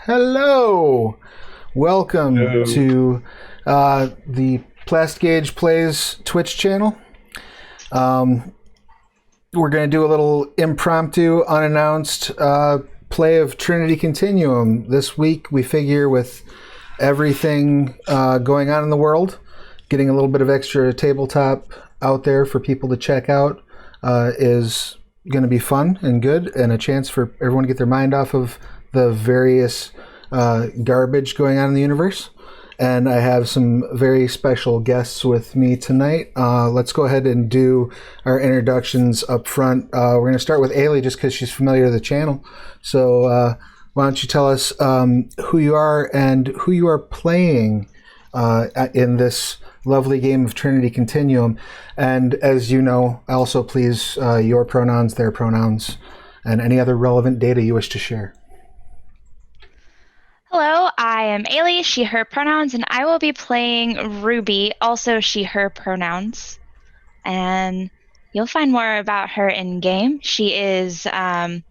Hello! Welcome Hello. to the Plastic Age Plays Twitch channel. We're going to do a little impromptu, unannounced play of Trinity Continuum. This week, we figure with everything going on in the world, getting a little bit of extra tabletop out there for people to check out is going to be fun and good, and a chance for everyone to get their mind off of the various garbage going on in the universe. And I have some very special guests with me tonight. Let's go ahead and do our introductions up front. We're going to start with Ailey just because she's familiar to the channel. So why don't you tell us who you are and who you are playing in this lovely game of Trinity Continuum. And as you know, also please your pronouns, their pronouns, and any other relevant data you wish to share. Hello, I am Ailey, she, her pronouns, and I will be playing Ruby, also she, her pronouns. And you'll find more about her in game. She is a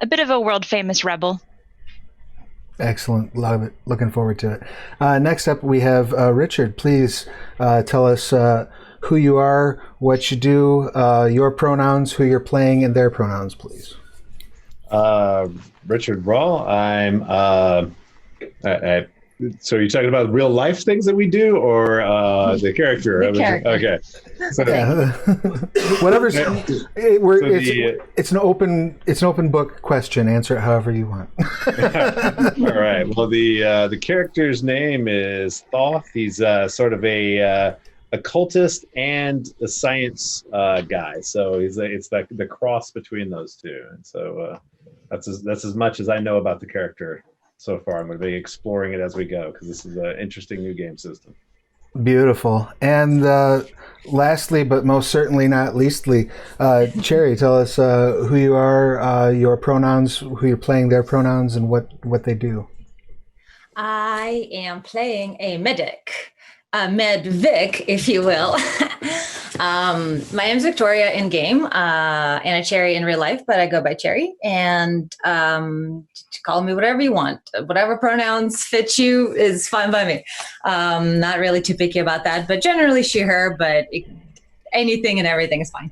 bit of a world-famous rebel. Excellent. Love it. Looking forward to it. Next up, we have Richard. Please tell us who you are, what you do, your pronouns, who you're playing, and their pronouns, please. Richard Rawl. So you're talking about real life things that we do, or the character? The character. Okay. So, Yeah. Whatever's. It's an open book question. Answer it however you want. all right. Well, the character's name is Thoth. He's sort of a occultist and a science guy. So it's the cross between those two. And so that's as much as I know about the character so far. I'm going to be exploring it as we go because this is an interesting new game system. Beautiful. And lastly, but most certainly not leastly, Cherry, tell us who you are, your pronouns, who you're playing, their pronouns, and what they do. I am playing a medic, a medvic, if you will. My name's Victoria in game, and a Cherry in real life, but I go by Cherry. And call me whatever you want. Whatever pronouns fit you is fine by me. Not really too picky about that, but generally she, her, but anything and everything is fine.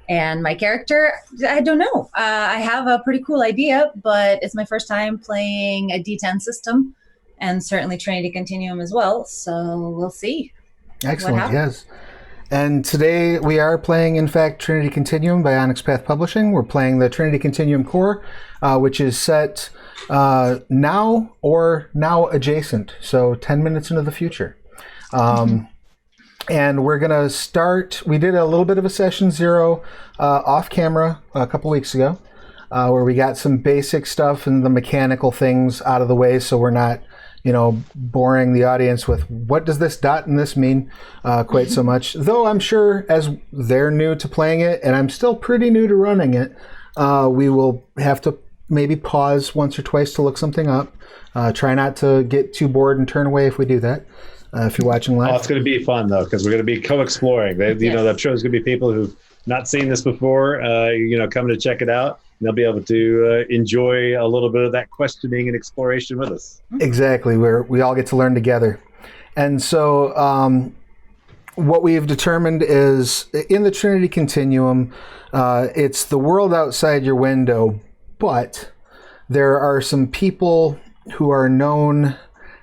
And my character, I don't know. I have a pretty cool idea, but it's my first time playing a D10 system, and certainly Trinity Continuum as well. So we'll see. Excellent, yes. And today we are playing, in fact, Trinity Continuum by Onyx Path Publishing. We're playing the Trinity Continuum core, which is set now or now adjacent, so 10 minutes into the future. And we're going to start, we did a little bit of a session 0 off camera a couple weeks ago, where we got some basic stuff and the mechanical things out of the way, so we're not boring the audience with what does this dot and this mean quite so much. Though I'm sure as they're new to playing it and I'm still pretty new to running it, we will have to maybe pause once or twice to look something up. Try not to get too bored and turn away if we do that. If you're watching live. Oh, it's going to be fun though, because we're going to be co-exploring. I'm sure there's going to be people who've not seen this before, coming to check it out. They'll be able to enjoy a little bit of that questioning and exploration with us. Exactly. We all get to learn together. And so what we've determined is in the Trinity Continuum, it's the world outside your window, but there are some people who are known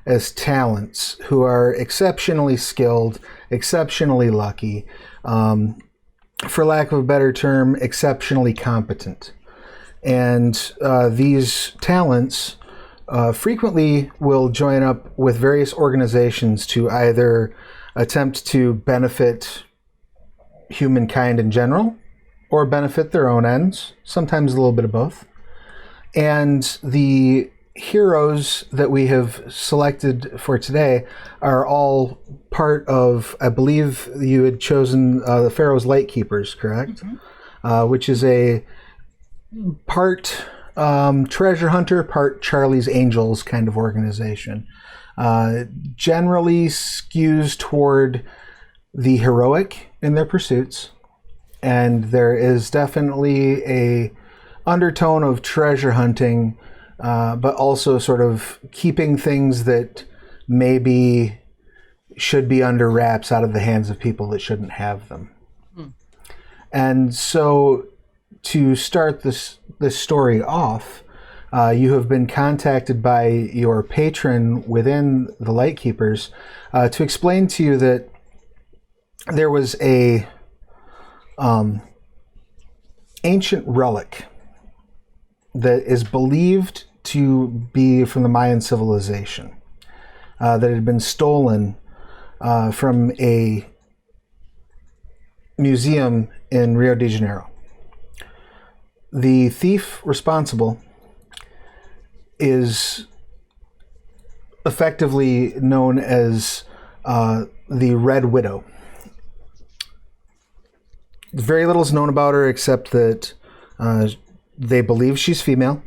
as talents, who are exceptionally skilled, exceptionally lucky, for lack of a better term, exceptionally competent. And these talents frequently will join up with various organizations to either attempt to benefit humankind in general or benefit their own ends, sometimes a little bit of both. And the heroes that we have selected for today are all part of, I believe you had chosen the Pharaoh's Lightkeepers, correct? Mm-hmm. Which is a part treasure hunter, part Charlie's Angels kind of organization. Generally skews toward the heroic in their pursuits, and there is definitely a undertone of treasure hunting but also sort of keeping things that maybe should be under wraps out of the hands of people that shouldn't have them. And so to start this story off, you have been contacted by your patron within the Lightkeepers to explain to you that there was a ancient relic that is believed to be from the Mayan civilization that had been stolen from a museum in Rio de Janeiro. The thief responsible is effectively known as the Red Widow. Very little is known about her except that they believe she's female.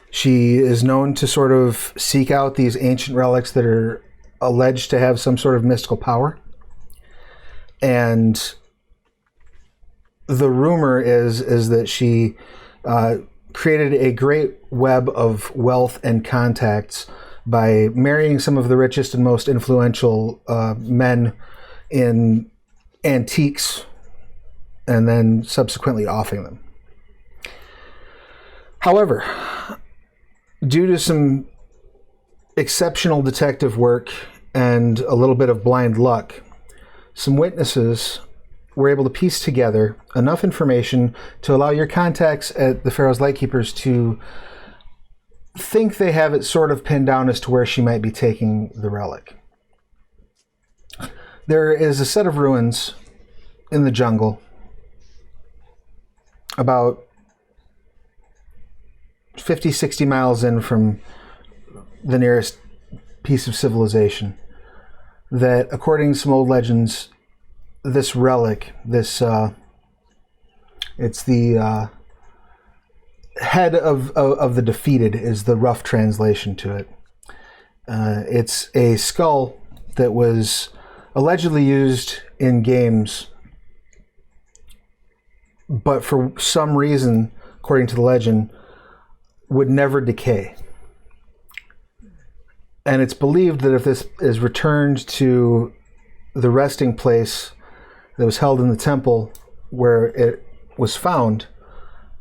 She is known to sort of seek out these ancient relics that are alleged to have some sort of mystical power. And the rumor is that she created a great web of wealth and contacts by marrying some of the richest and most influential men in antiques and then subsequently offing them. However, due to some exceptional detective work and a little bit of blind luck, some witnesses were able to piece together enough information to allow your contacts at the Pharaoh's Lightkeepers to think they have it sort of pinned down as to where she might be taking the relic. There is a set of ruins in the jungle about 50, 60 miles in from the nearest piece of civilization that, according to some old legends, this relic, it's the head of the defeated is the rough translation to it. It's a skull that was allegedly used in games, but for some reason, according to the legend, would never decay. And it's believed that if this is returned to the resting place that was held in the temple where it was found,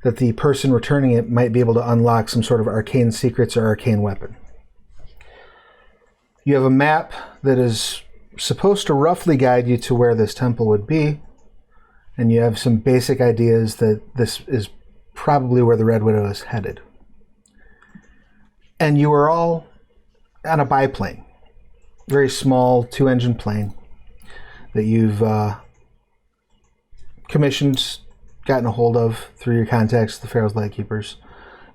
that the person returning it might be able to unlock some sort of arcane secrets or arcane weapon. You have a map that is supposed to roughly guide you to where this temple would be, and you have some basic ideas that this is probably where the Red Widow is headed. And you are all on a biplane, very small 2-engine plane that you've commissioned, gotten a hold of through your contacts, the Pharaoh's Lightkeepers,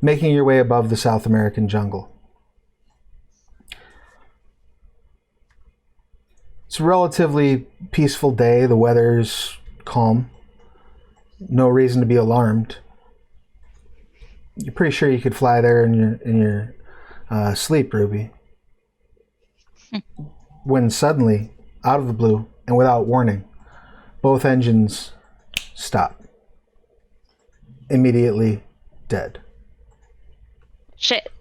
making your way above the South American jungle. It's a relatively peaceful day. The weather's calm. No reason to be alarmed. You're pretty sure you could fly there in your sleep, Ruby. When suddenly, out of the blue and without warning, both engines stop. Immediately dead. Shit.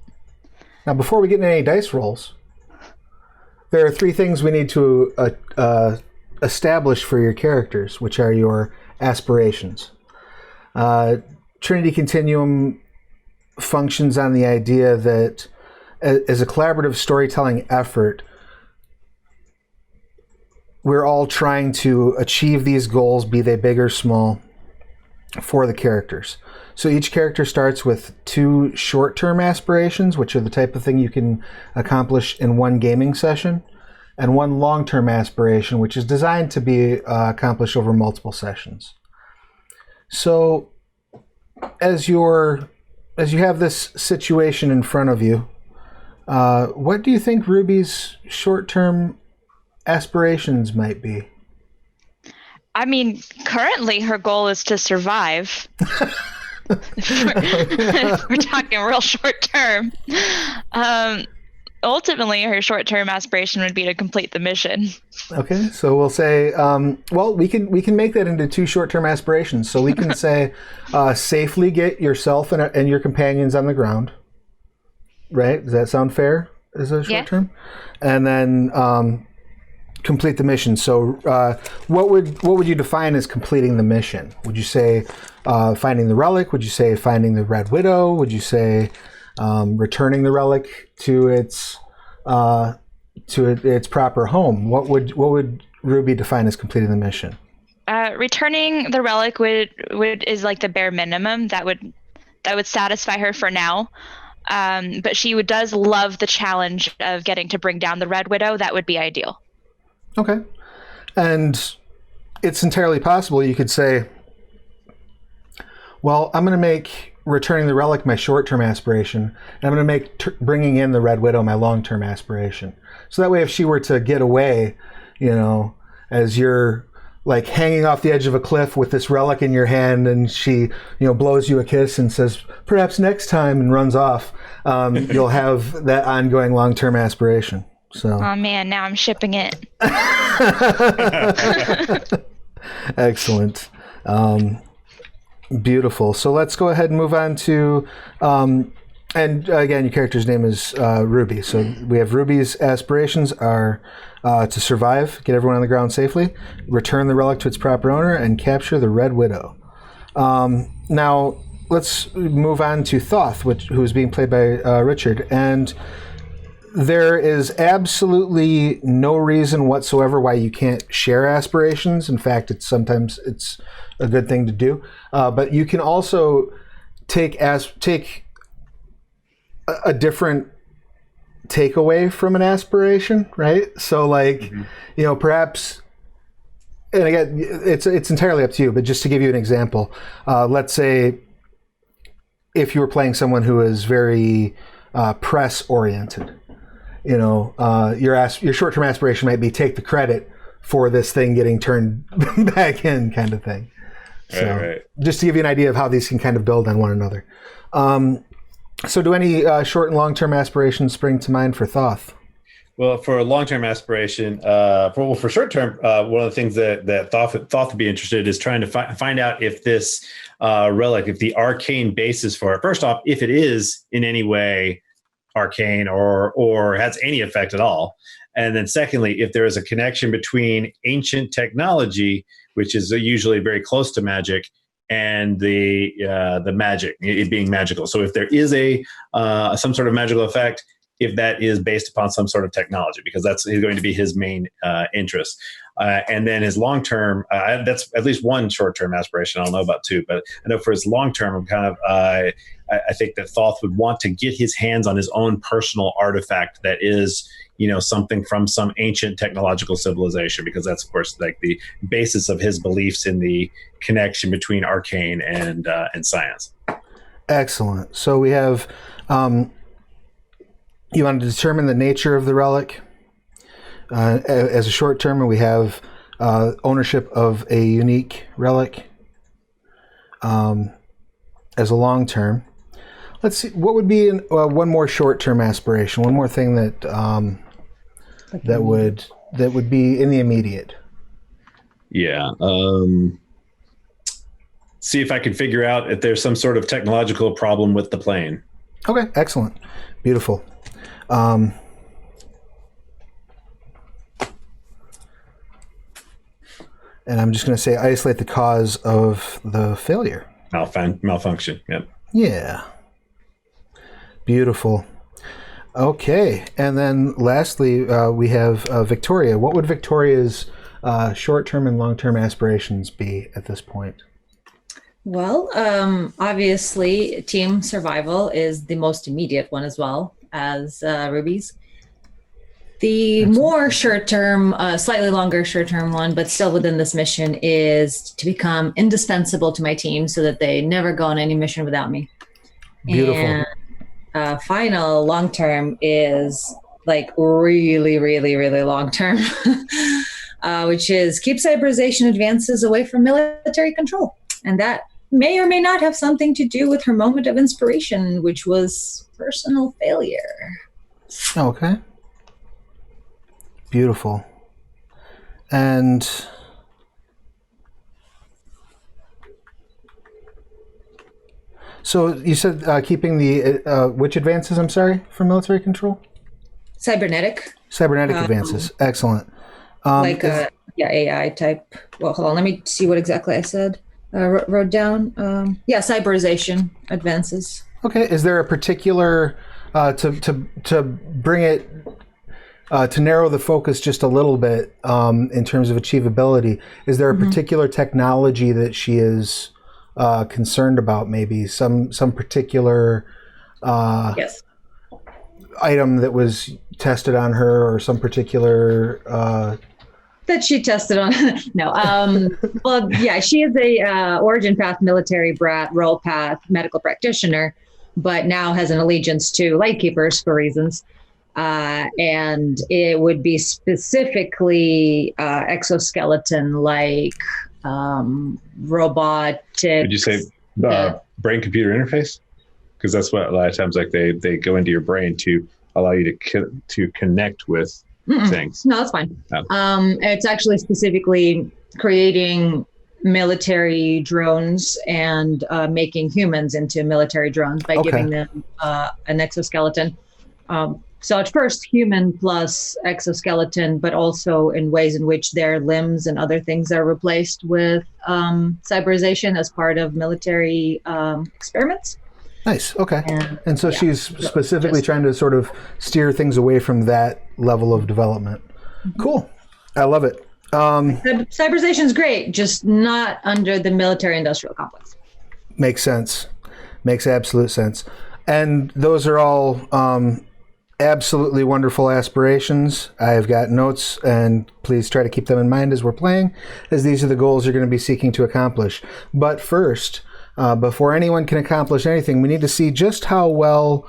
Now, before we get into any dice rolls, there are 3 things we need to establish for your characters, which are your aspirations. Trinity Continuum functions on the idea that as a collaborative storytelling effort, we're all trying to achieve these goals, be they big or small, for the characters. So each character starts with 2 short-term aspirations, which are the type of thing you can accomplish in one gaming session, and 1 long-term aspiration, which is designed to be accomplished over multiple sessions. So as you have this situation in front of you, what do you think Ruby's short-term aspirations might be? I mean, currently her goal is to survive. We're talking real short term. ultimately, her short-term aspiration would be to complete the mission. Okay, so we'll say, well, we can make that into 2 short-term aspirations. So we can say, safely get yourself and your companions on the ground. Right? Does that sound fair as a short-term? And then complete the mission. So what would you define as completing the mission? Would you say finding the relic? Would you say finding the Red Widow? Would you say returning the relic to its proper home? What would Ruby define as completing the mission? Returning the relic is like the bare minimum that would satisfy her for now. But she does love the challenge of getting to bring down the Red Widow. That would be ideal. Okay. And it's entirely possible you could say, well, I'm going to make returning the relic my short-term aspiration, and I'm going to make bringing in the Red Widow my long-term aspiration. So that way, if she were to get away, as you're like hanging off the edge of a cliff with this relic in your hand, and she, blows you a kiss and says, perhaps next time, and runs off, you'll have that ongoing long-term aspiration. So. Oh man, now I'm shipping it. Excellent. Beautiful. So let's go ahead and move on to, and again, your character's name is Ruby. So we have Ruby's aspirations are to survive, get everyone on the ground safely, return the relic to its proper owner, and capture the Red Widow. Now, let's move on to Thoth, who's being played by Richard. And there is absolutely no reason whatsoever why you can't share aspirations. In fact, sometimes it's a good thing to do. But you can also take a different takeaway from an aspiration, right? So, perhaps, and again, it's entirely up to you. But just to give you an example, let's say if you were playing someone who is very press oriented. Your short-term aspiration might be take the credit for this thing getting turned back in, kind of thing. So, right. Just to give you an idea of how these can kind of build on one another. So do any short and long-term aspirations spring to mind for Thoth? Well, for a long-term aspiration, for short-term, one of the things that Thoth would be interested in is trying to find out if this relic, if the arcane basis for it, first off, if it is in any way arcane or has any effect at all. And then secondly, if there is a connection between ancient technology, which is usually very close to magic, and the magic, it being magical. So if there is some sort of magical effect, if that is based upon some sort of technology, because that's going to be his main interest. And then his long-term, that's at least one short-term aspiration. I don't know about 2, but I know for his long-term, I'm kind of, I think that Thoth would want to get his hands on his own personal artifact that is, something from some ancient technological civilization, because that's, of course, like the basis of his beliefs in the connection between arcane and science. Excellent. So we have, you want to determine the nature of the relic as a short term, and we have ownership of a unique relic as a long term. Let's see, what would be one more short term aspiration, one more thing that that would be in the immediate. Yeah. See if I can figure out if there's some sort of technological problem with the plane. Okay, excellent. Beautiful. And I'm just going to say isolate the cause of the failure. Malfunction, yep. Yeah. Beautiful. Okay, and then lastly, we have Victoria. What would Victoria's short-term and long-term aspirations be at this point? Well, obviously, team survival is the most immediate one as well as Ruby's. The more short-term, slightly longer short-term one, but still within this mission, is to become indispensable to my team so that they never go on any mission without me. Beautiful. And final long-term is like really, really, really long-term, which is keep cyberization advances away from military control. And that may or may not have something to do with her moment of inspiration, which was personal failure. Okay. Beautiful. And so you said keeping the which advances? I'm sorry, for military control. Cybernetic, Cybernetic advances. Excellent. AI type. Well, hold on. Let me see what exactly I said. Wrote down. Cyberization advances. Okay. Is there a particular to bring it to narrow the focus just a little bit in terms of achievability? Is there a particular technology that she is concerned about? Maybe some particular Yes. item that was tested on her, or some particular That she tested on. No. Well, yeah, she is a origin path military brat, role path medical practitioner, but now has an allegiance to Lightkeepers for reasons. And it would be specifically exoskeleton, like robotic. Would you say brain computer interface? Because that's what a lot of times, like they go into your brain to allow you to connect with things. No, that's fine. Oh. It's actually specifically creating military drones and making humans into military drones by giving them an exoskeleton. So at first, human plus exoskeleton, but also in ways in which their limbs and other things are replaced with cyberization as part of military experiments. Nice. Okay. And so she's specifically trying to sort of steer things away from that level of development. Cool. I love it. Cyberization is great, just not under the military-industrial complex. Makes sense. Makes absolute sense. And those are all absolutely wonderful aspirations. I've got notes, and please try to keep them in mind as we're playing, as these are the goals you're going to be seeking to accomplish. But first, before anyone can accomplish anything, we need to see just how well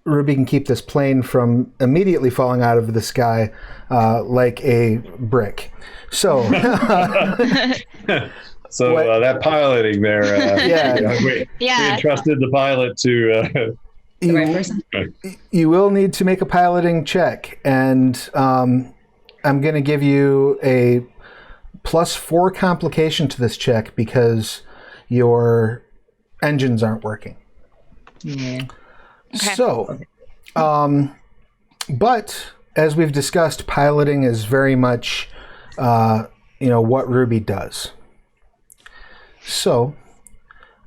Ruby can keep this plane from immediately falling out of the sky like a brick. So, that piloting there, we entrusted the pilot to the right person. You will need to make a piloting check, and I'm going to give you a +4 complication to this check because your engines aren't working. Yeah. Okay. So, but as we've discussed, piloting is very much, what Ruby does. So,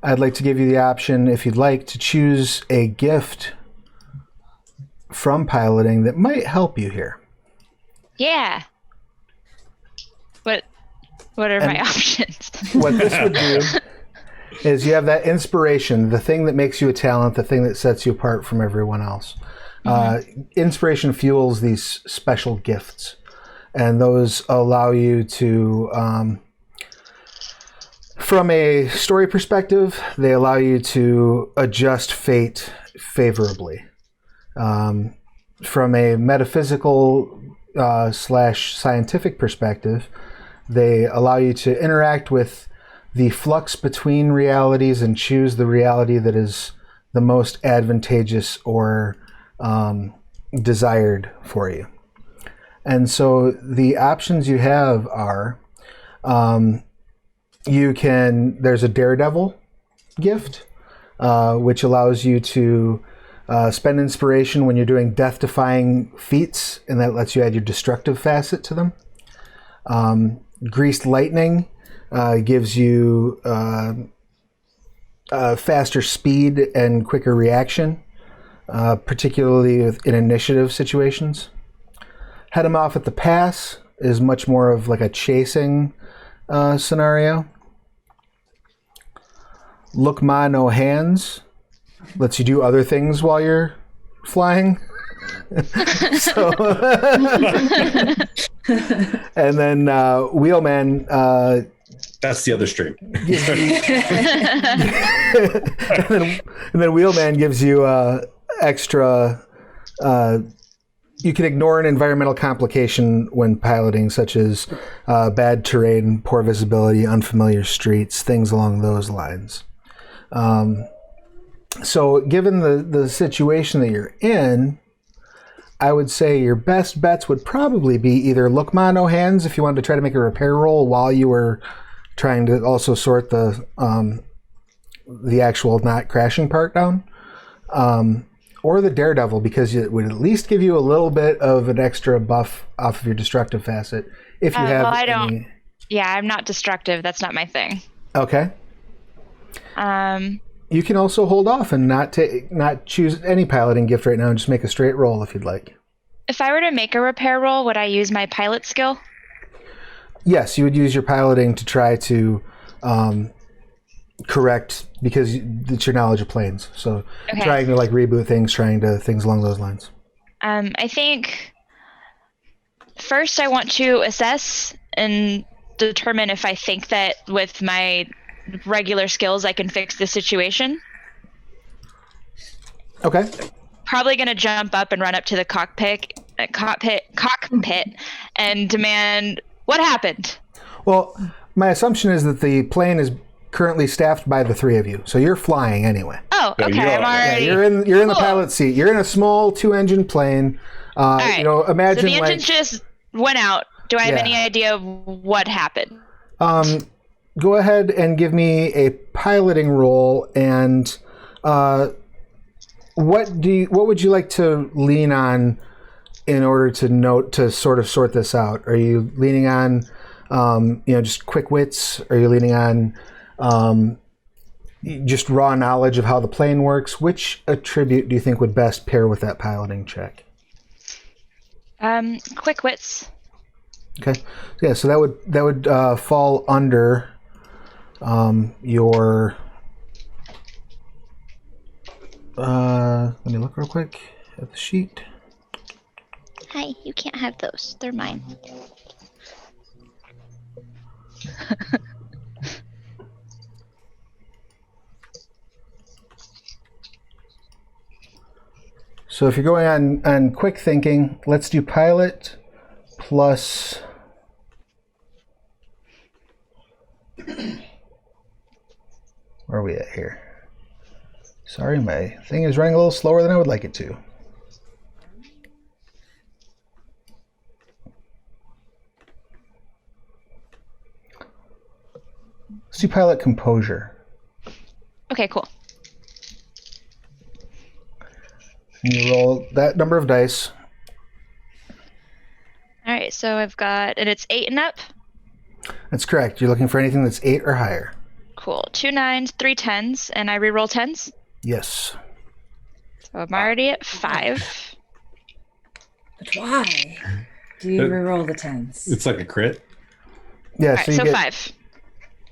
I'd like to give you the option, if you'd like, to choose a gift from piloting that might help you here. Yeah. What are my options? What this would do is you have that inspiration, the thing that makes you a talent, the thing that sets you apart from everyone else. Inspiration fuels these special gifts, and those allow you to, from a story perspective, they allow you to adjust fate favorably. From a metaphysical / scientific perspective, they allow you to interact with the flux between realities and choose the reality that is the most advantageous or desired for you. And so the options you have are, there's a Daredevil gift, which allows you to spend inspiration when you're doing death-defying feats, and that lets you add your destructive facet to them. Greased Lightning gives you faster speed and quicker reaction, particularly in initiative situations. Head 'em off at the pass is much more of like a chasing scenario. Look Ma No Hands lets you do other things while you're flying. And then Wheelman. That's the other stream. and then Wheelman gives you extra. You can ignore an environmental complication when piloting, such as bad terrain, poor visibility, unfamiliar streets, things along those lines. So given the situation that you're in, I would say your best bets would probably be either look mono hands if you wanted to try to make a repair roll while you were trying to also sort the actual not crashing part down, or the daredevil, because it would at least give you a little bit of an extra buff off of your destructive facet if you have. Well, I any... don't. Yeah, I'm not destructive. That's not my thing. Okay. You can also hold off and not choose any piloting gift right now and just make a straight roll if you'd like. If I were to make a repair roll, would I use my pilot skill? Yes, you would use your piloting to try to correct, because it's your knowledge of planes. So trying to like reboot things, things along those lines. I think first I want to assess and determine if I think that with my regular skills I can fix the situation. Okay. Probably going to jump up and run up to the cockpit and demand, what happened? Well, my assumption is that the plane is currently staffed by the three of you, so you're flying anyway. Oh, okay. I'm already. Yeah, you're in the pilot seat. You're in a small 2-engine plane. All right. Imagine so the engine just went out. Do I have any idea of what happened? Go ahead and give me a piloting roll, and what would you like to lean on in order to sort of sort this out? Are you leaning on just quick wits? Are you leaning on just raw knowledge of how the plane works? Which attribute do you think would best pair with that piloting check? Quick wits. Okay. Yeah, so that would fall under your let me look real quick at the sheet. Hi, you can't have those. They're mine. So if you're going on quick thinking, let's do pilot plus where are we at here? Sorry, my thing is running a little slower than I would like it to. Let's do pilot composure. Okay, cool. And you roll that number of dice. All right, so I've got, and it's 8 and up? That's correct. You're looking for anything that's 8 or higher. Cool. 2 9s, 3 10s, and I reroll 10s? Yes. So I'm already at 5. But why do you reroll the 10s? It's like a crit. Yeah, All right, so you so get 5.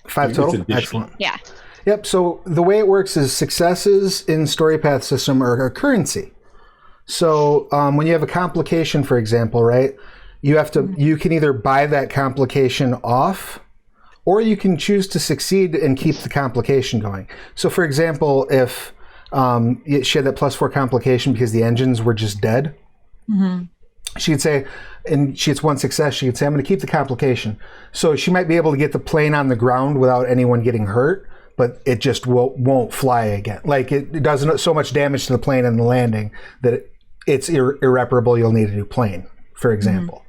5 total? Excellent. Yeah. Yep, so the way it works is successes in StoryPath system are a currency. So when you have a complication, for example, right, you can either buy that complication off, or you can choose to succeed and keep the complication going. So for example, if she had that +4 complication because the engines were just dead, she could say, and she gets 1 success, she could say, I'm going to keep the complication. So she might be able to get the plane on the ground without anyone getting hurt, but it just won't fly again. Like it does so much damage to the plane and the landing that it's irreparable. You'll need a new plane, for example.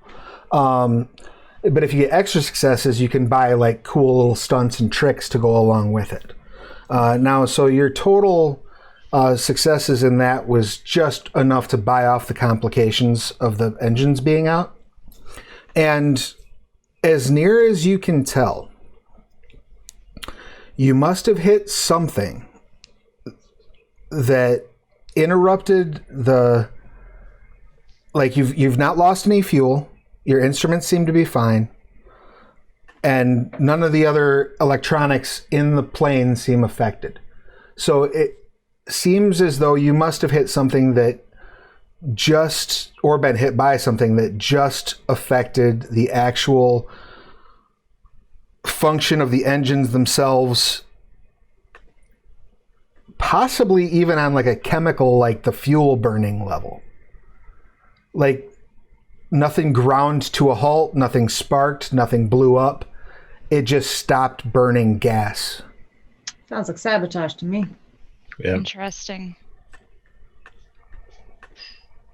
But if you get extra successes, you can buy like cool little stunts and tricks to go along with it. Now, so your total successes in that was just enough to buy off the complications of the engines being out. And as near as you can tell, you must have hit something that interrupted you've not lost any fuel. Your instruments seem to be fine. And none of the other electronics in the plane seem affected. So it seems as though you must have hit something or been hit by something that just affected the actual function of the engines themselves, possibly even on like a chemical, like the fuel burning level. Like nothing ground to a halt, nothing sparked, nothing blew up. It just stopped burning gas. Sounds like sabotage to me. Yeah. Interesting.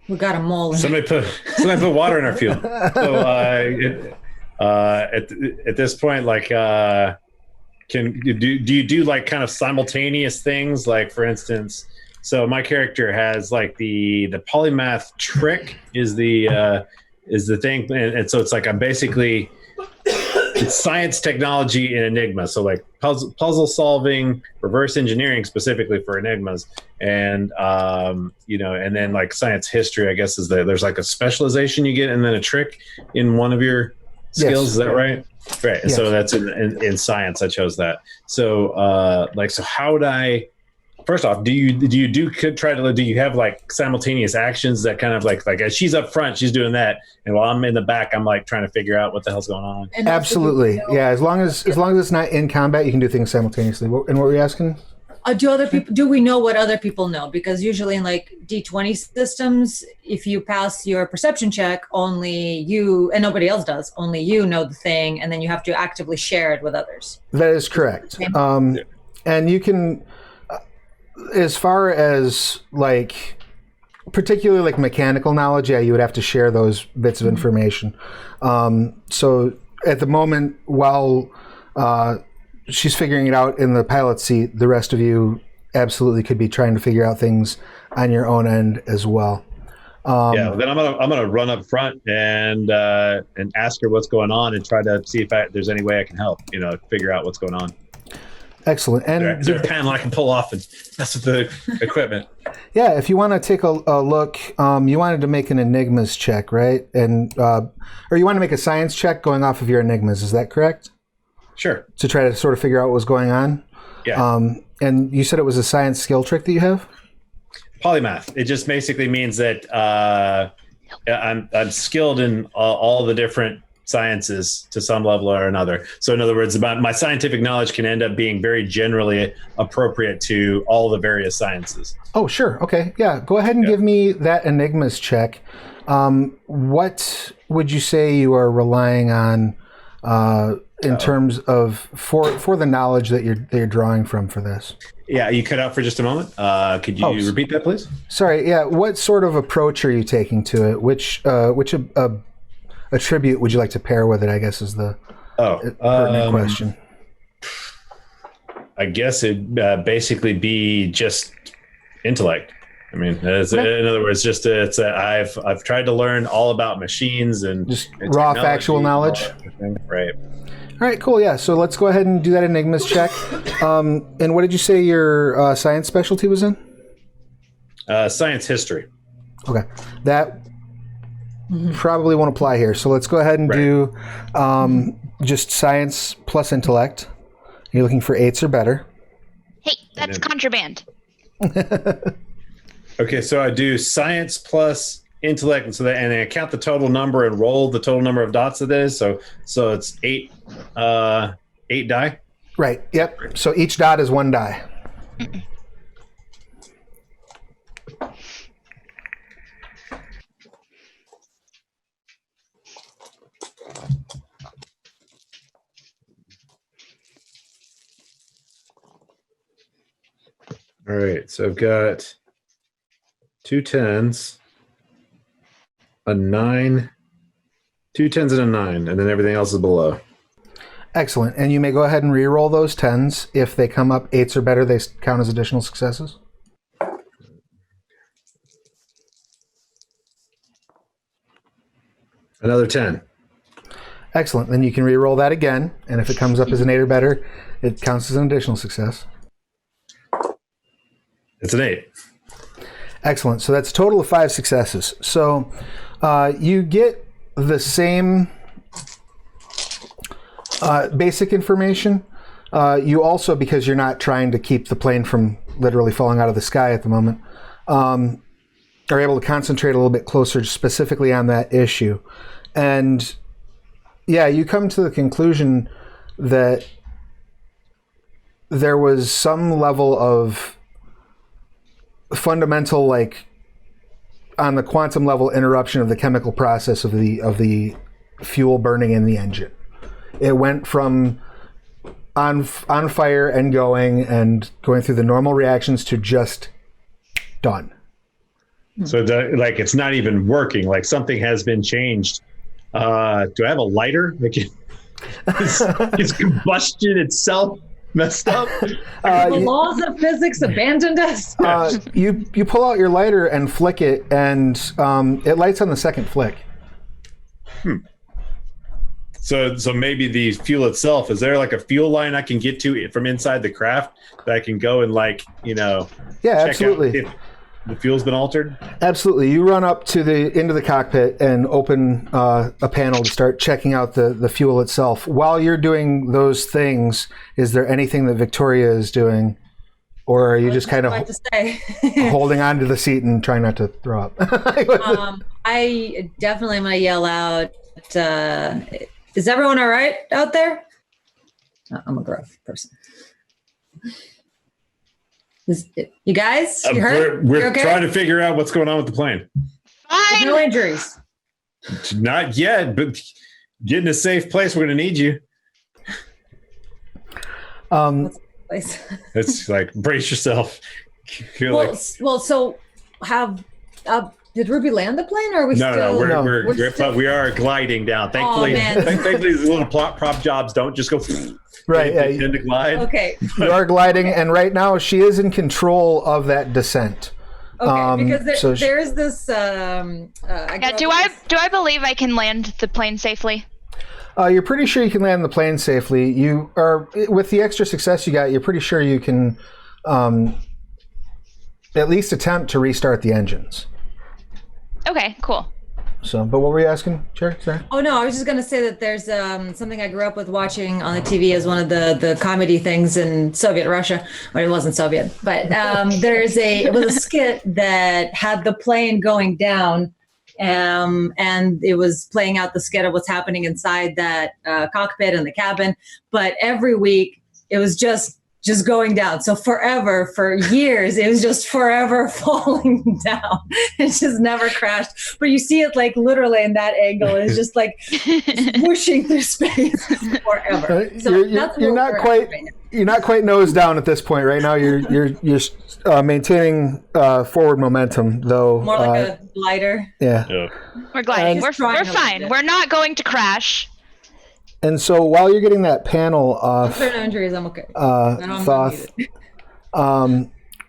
We got a mole. Somebody put water in our fuel. So at this point, like, do you do like kind of simultaneous things? Like, for instance, so my character has like the polymath trick is the thing, and so it's like I'm basically it's science, technology, and enigma. So like puzzle solving, reverse engineering specifically for enigmas, and and then like science history. I guess there's like a specialization you get, and then a trick in one of your skills. Yes. Is that right? Right. And Yes. so that's in science. I chose that. So so how would I? First off, do you have like simultaneous actions that kind of like as she's up front, she's doing that, and while I'm in the back, I'm like trying to figure out what the hell's going on. And also, Absolutely. Yeah. As long as it's not in combat, you can do things simultaneously. And what were you asking? do we know what other people know? Because usually in like D20 systems, if you pass your perception check, only you and nobody else does. Only you know the thing, and then you have to actively share it with others. That is correct. And you can, as far as like, particularly like mechanical knowledge, yeah, you would have to share those bits of information. So at the moment, while she's figuring it out in the pilot seat, the rest of you absolutely could be trying to figure out things on your own end as well. Yeah, then I'm gonna run up front and ask her what's going on and try to see if there's any way I can help. Figure out what's going on. Excellent. And Is there a panel I can pull off and mess with the equipment? Yeah, if you want to take a look, you wanted to make an enigmas check, right? And or you want to make a science check going off of your enigmas. Is that correct? Sure. To try to sort of figure out what was going on. Yeah. And you said it was a science skill trick that you have? Polymath. It just basically means that I'm skilled in all the different sciences to some level or another. So in other words, my scientific knowledge can end up being very generally appropriate to all the various sciences. Oh, sure. Okay. Yeah. Go ahead and give me that enigmas check. What would you say you are relying on in terms of for the knowledge that you're drawing from for this? Yeah, you cut out for just a moment. Could you repeat that, please? Sorry. Yeah. What sort of approach are you taking to it? Which attribute would you like to pair with it, I guess, is the pertinent question. I guess it'd basically be just intellect. I mean, in other words, just I've tried to learn all about machines and just raw factual knowledge. Right. All right, cool. Yeah. So let's go ahead and do that enigmas check. And what did you say your science specialty was in? Science history. Okay. That probably won't apply here. So let's go ahead and do just science plus intellect. You're looking for 8s or better. Hey, that's contraband. Okay, so I do science plus intellect, and and I count the total number and roll the total number of dots it is. So it's 8 die. Right. Yep. So each dot is 1 die. All right, so I've got 2 10s, a 9, 2 10s and a 9, and then everything else is below. Excellent. And you may go ahead and re-roll those 10s. If they come up 8s or better, they count as additional successes. Another 10. Excellent. Then you can re-roll that again, and if it comes up as an 8 or better, it counts as an additional success. It's an 8. Excellent. So that's a total of 5 successes. So you get the same basic information. You also, because you're not trying to keep the plane from literally falling out of the sky at the moment, are able to concentrate a little bit closer specifically on that issue. And yeah, you come to the conclusion that there was some level of fundamental, like on the quantum level, interruption of the chemical process of the fuel burning in the engine. It went from on fire and going through the normal reactions to just done. So like it's not even working. Like something has been changed. Do I have a lighter? Like, is combustion itself messed up? The laws of physics abandoned us. You pull out your lighter and flick it, and it lights on the second flick. So maybe the fuel itself, is there like a fuel line I can get to from inside the craft that I can go and check absolutely. out if the fuel's been altered? Absolutely. You run up into the cockpit and open a panel to start checking out the fuel itself. While you're doing those things, is there anything that Victoria is doing? Or are you just kind of holding on to the seat and trying not to throw up? I definitely am going to yell out, is everyone all right out there? I'm a gruff person. You guys, you hurt? We're okay? trying to figure out what's going on with the plane. Fine. No injuries. Not yet, but get in a safe place. We're going to need you. It's like, brace yourself. So did Ruby land the plane, or are we No, we are gliding down. Thankfully, these little prop jobs don't just go right. They tend to glide. Okay. You are gliding, and right now she is in control of that descent. Okay, because there is this. Do I believe I can land the plane safely? You're pretty sure you can land the plane safely. You are, with the extra success you got, you're pretty sure you can at least attempt to restart the engines. Okay, cool. So, but what were you asking, Cherry? Sorry. Oh no, I was just going to say that there's something I grew up with watching on the TV as one of the comedy things in Soviet Russia. Well, it wasn't Soviet, but it was a skit that had the plane going down, and it was playing out the skit of what's happening inside that cockpit and the cabin. But every week it was just going down. So for years, it was just forever falling down. It just never crashed. But you see it like literally in that angle. It's just like whooshing through space forever. So you're not quite nose down at this point. Right now, you're maintaining forward momentum, though. More like a glider. Yeah. We're gliding. We're fine. We're not going to crash. And so while you're getting that panel off, no injuries, I'm okay. Thoth,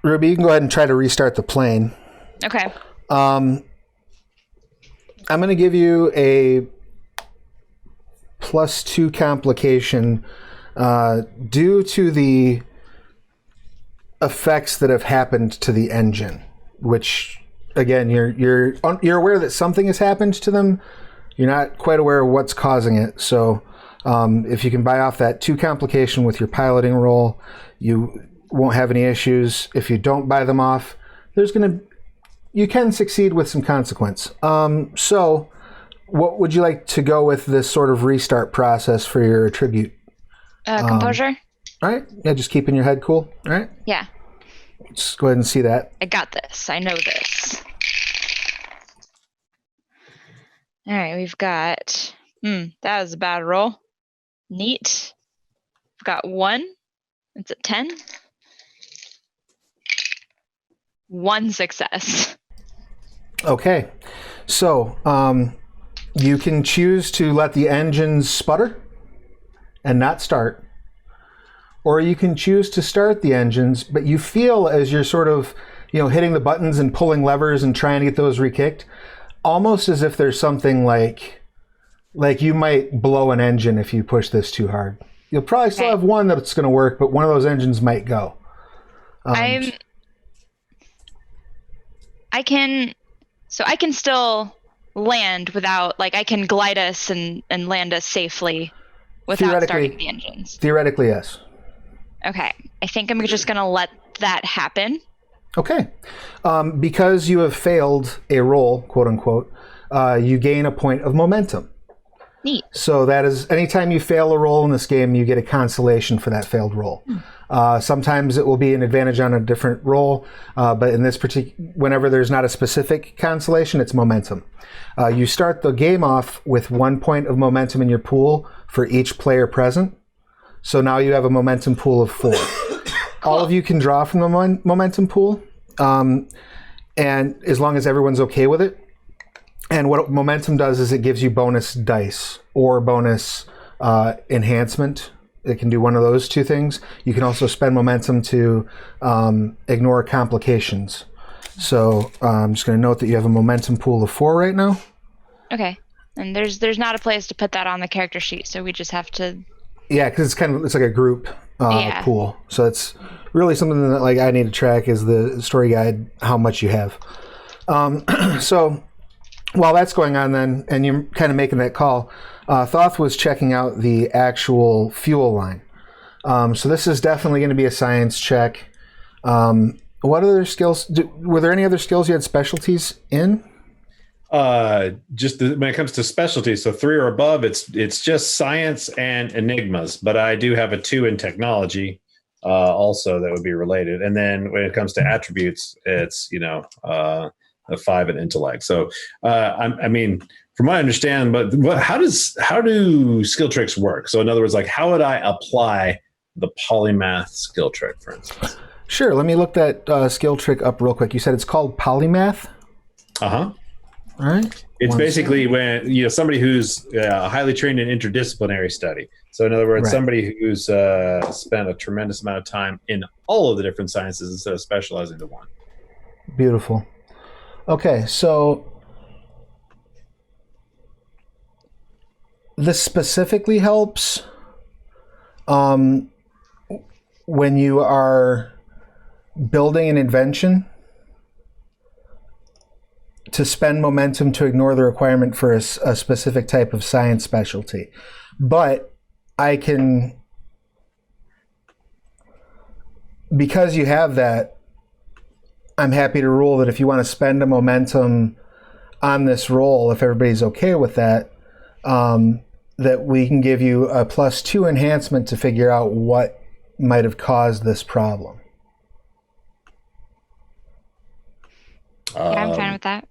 Ruby, you can go ahead and try to restart the plane. Okay. I'm going to give you a +2 complication due to the effects that have happened to the engine, which again, you're aware that something has happened to them. You're not quite aware of what's causing it. So if you can buy off that 2 complication with your piloting roll, you won't have any issues. If you don't buy them off, you can succeed with some consequence. So what would you like to go with this sort of restart process for your attribute? Composure. All right. Yeah, just keeping your head cool. All right. Yeah. Just go ahead and see that. I got this. I know this. All right, we've got. That was a bad roll. Neat. We've got 1. It's a 10. 1 success. Okay. So you can choose to let the engines sputter and not start. Or you can choose to start the engines, but you feel as you're sort of, hitting the buttons and pulling levers and trying to get those re-kicked, almost as if there's something like you might blow an engine if you push this too hard. You'll probably still have one that's going to work, but one of those engines might go. I can still land without, I can glide us and land us safely without starting the engines. Theoretically, yes. Okay. I think I'm just going to let that happen. Okay. Because you have failed a roll, quote unquote, you gain a point of momentum. Neat. So that is, anytime you fail a roll in this game, you get a consolation for that failed roll. Sometimes it will be an advantage on a different roll, but in this whenever there's not a specific consolation, it's momentum. You start the game off with 1 point of momentum in your pool for each player present. So now you have a momentum pool of 4. All of you can draw from the momentum pool, and as long as everyone's okay with it. And what momentum does is it gives you bonus dice or bonus enhancement. It can do one of those two things. You can also spend momentum to ignore complications. So I'm just going to note that you have a momentum pool of 4 right now. Okay. And there's not a place to put that on the character sheet, so we just have to... Yeah, because it's like a group pool. So it's really something that like I need to track is the story guide, how much you have. So while that's going on then, and you're kind of making that call, Thoth was checking out the actual fuel line. So this is definitely going to be a science check. What other skills? Were there any other skills you had specialties in? When it comes to specialties, so 3 or above, it's just science and enigmas. But I do have a 2 in technology, also that would be related. And then when it comes to attributes, it's a 5 in intellect. So I mean, from what I understand, but how do skill tricks work? So in other words, like how would I apply the polymath skill trick, for instance? Sure. Let me look that skill trick up real quick. You said it's called polymath? Uh-huh. All right. It's basically when somebody who's highly trained in interdisciplinary study. So in other words, somebody who's spent a tremendous amount of time in all of the different sciences instead of specializing to one. Beautiful. Okay, so this specifically helps when you are building an invention to spend momentum to ignore the requirement for a specific type of science specialty. But I can, because you have that, I'm happy to rule that if you want to spend a momentum on this roll, if everybody's okay with that, that we can give you a +2 enhancement to figure out what might have caused this problem. Yeah, I'm fine with that.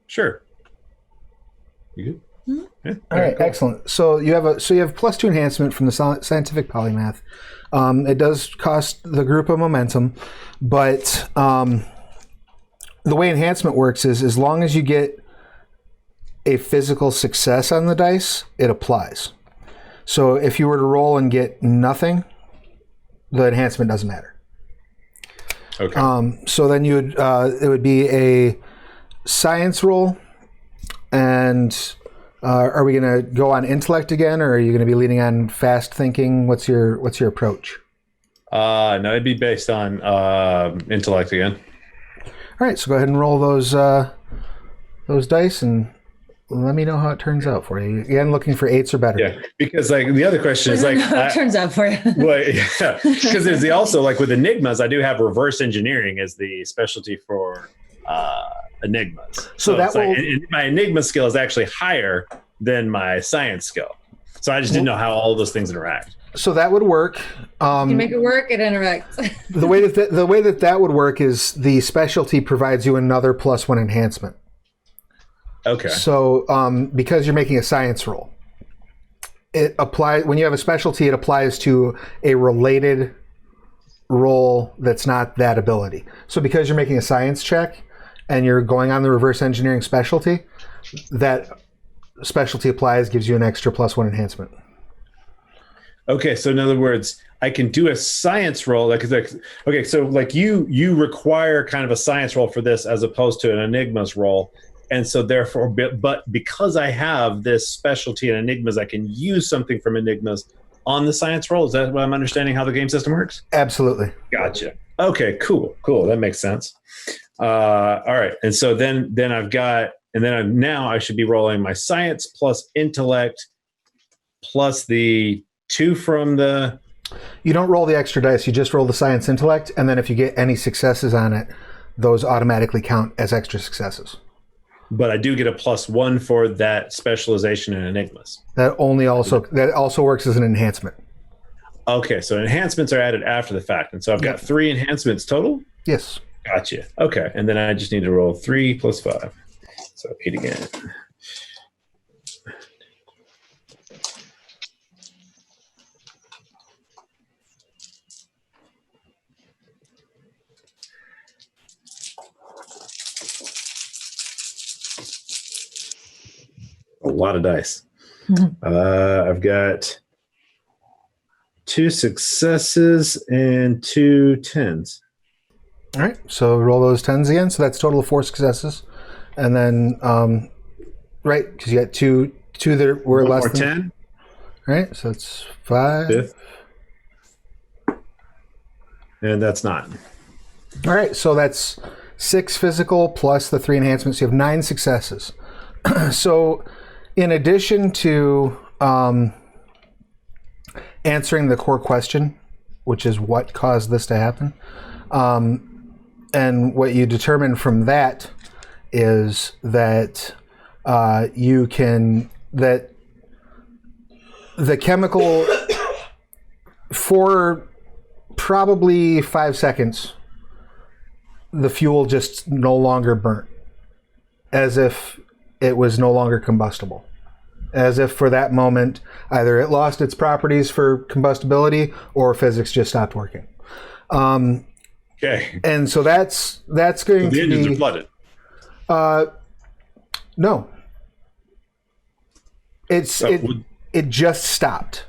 Sure. You good? Yeah. All right, cool. Excellent. So you have +2 enhancement from the scientific polymath. It does cost the group a momentum, but the way enhancement works is as long as you get a physical success on the dice, it applies. So if you were to roll and get nothing, the enhancement doesn't matter. Okay. So then you would it would be a science roll, and are we going to go on intellect again, or are you going to be leaning on fast thinking? What's your approach? No, it'd be based on intellect again. All right, so go ahead and roll those dice and let me know how it turns out for you. Again, looking for 8s or better. Yeah, because like the other question is like, how it turns out for you. Well, yeah, because there's also like with enigmas, I do have reverse engineering as the specialty for enigmas. So that my enigma skill is actually higher than my science skill. So I just didn't know how all those things interact. So that would work. You can make it work. It interacts. the way that would work is the specialty provides you another +1 enhancement. Okay. So because you're making a science roll, it applies when you have a specialty. It applies to a related roll that's not that ability. So because you're making a science check and you're going on the reverse engineering specialty, that specialty applies, gives you an extra +1 enhancement. Okay, so in other words, I can do a science roll. Okay, so like you require kind of a science roll for this as opposed to an enigmas roll, and so therefore, but because I have this specialty in enigmas, I can use something from enigmas on the science roll. Is that what I'm understanding how the game system works? Absolutely. Gotcha. Okay, cool. That makes sense. All right, and so then I've got, and then now I should be rolling my science plus intellect plus the 2 from the... You don't roll the extra dice. You just roll the science intellect, and then if you get any successes on it, those automatically count as extra successes. But I do get a +1 for that specialization in enigmas. That also works as an enhancement. Okay, so enhancements are added after the fact, and so I've got 3 enhancements total? Yes. Gotcha. Okay, and then I just need to roll 3 + 5. So 8 again. a lot of dice. I've got 2 successes and 2 10s. All right, so roll those 10s again. So that's a total of 4 successes. And then, right, because you got two that were less than 10. All right, so it's 5. 5th. And that's not. All right, so that's 6 physical plus the 3 enhancements. You have 9 successes. So in addition to answering the core question, which is what caused this to happen, and what you determine from that is that that the chemical, for probably 5 seconds, the fuel just no longer burnt, as if it was no longer combustible. As if for that moment, either it lost its properties for combustibility or physics just stopped working. Okay. And so that's going So the to engines be... are flooded. No. It just stopped.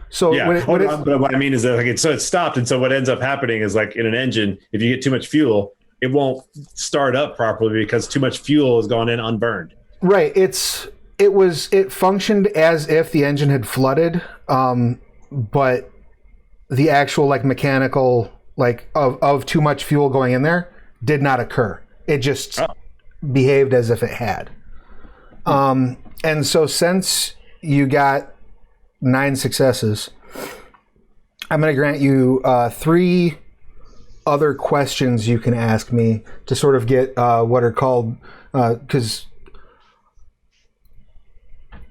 So Yeah, but what I mean is that so it stopped, and so what ends up happening is like in an engine, if you get too much fuel, it won't start up properly because too much fuel has gone in unburned. Right. It functioned as if the engine had flooded, but the actual mechanical of too much fuel going in there did not occur. It just behaved as if it had. And so since you got 9 successes, I'm going to grant you 3 other questions you can ask me to sort of get what are called, because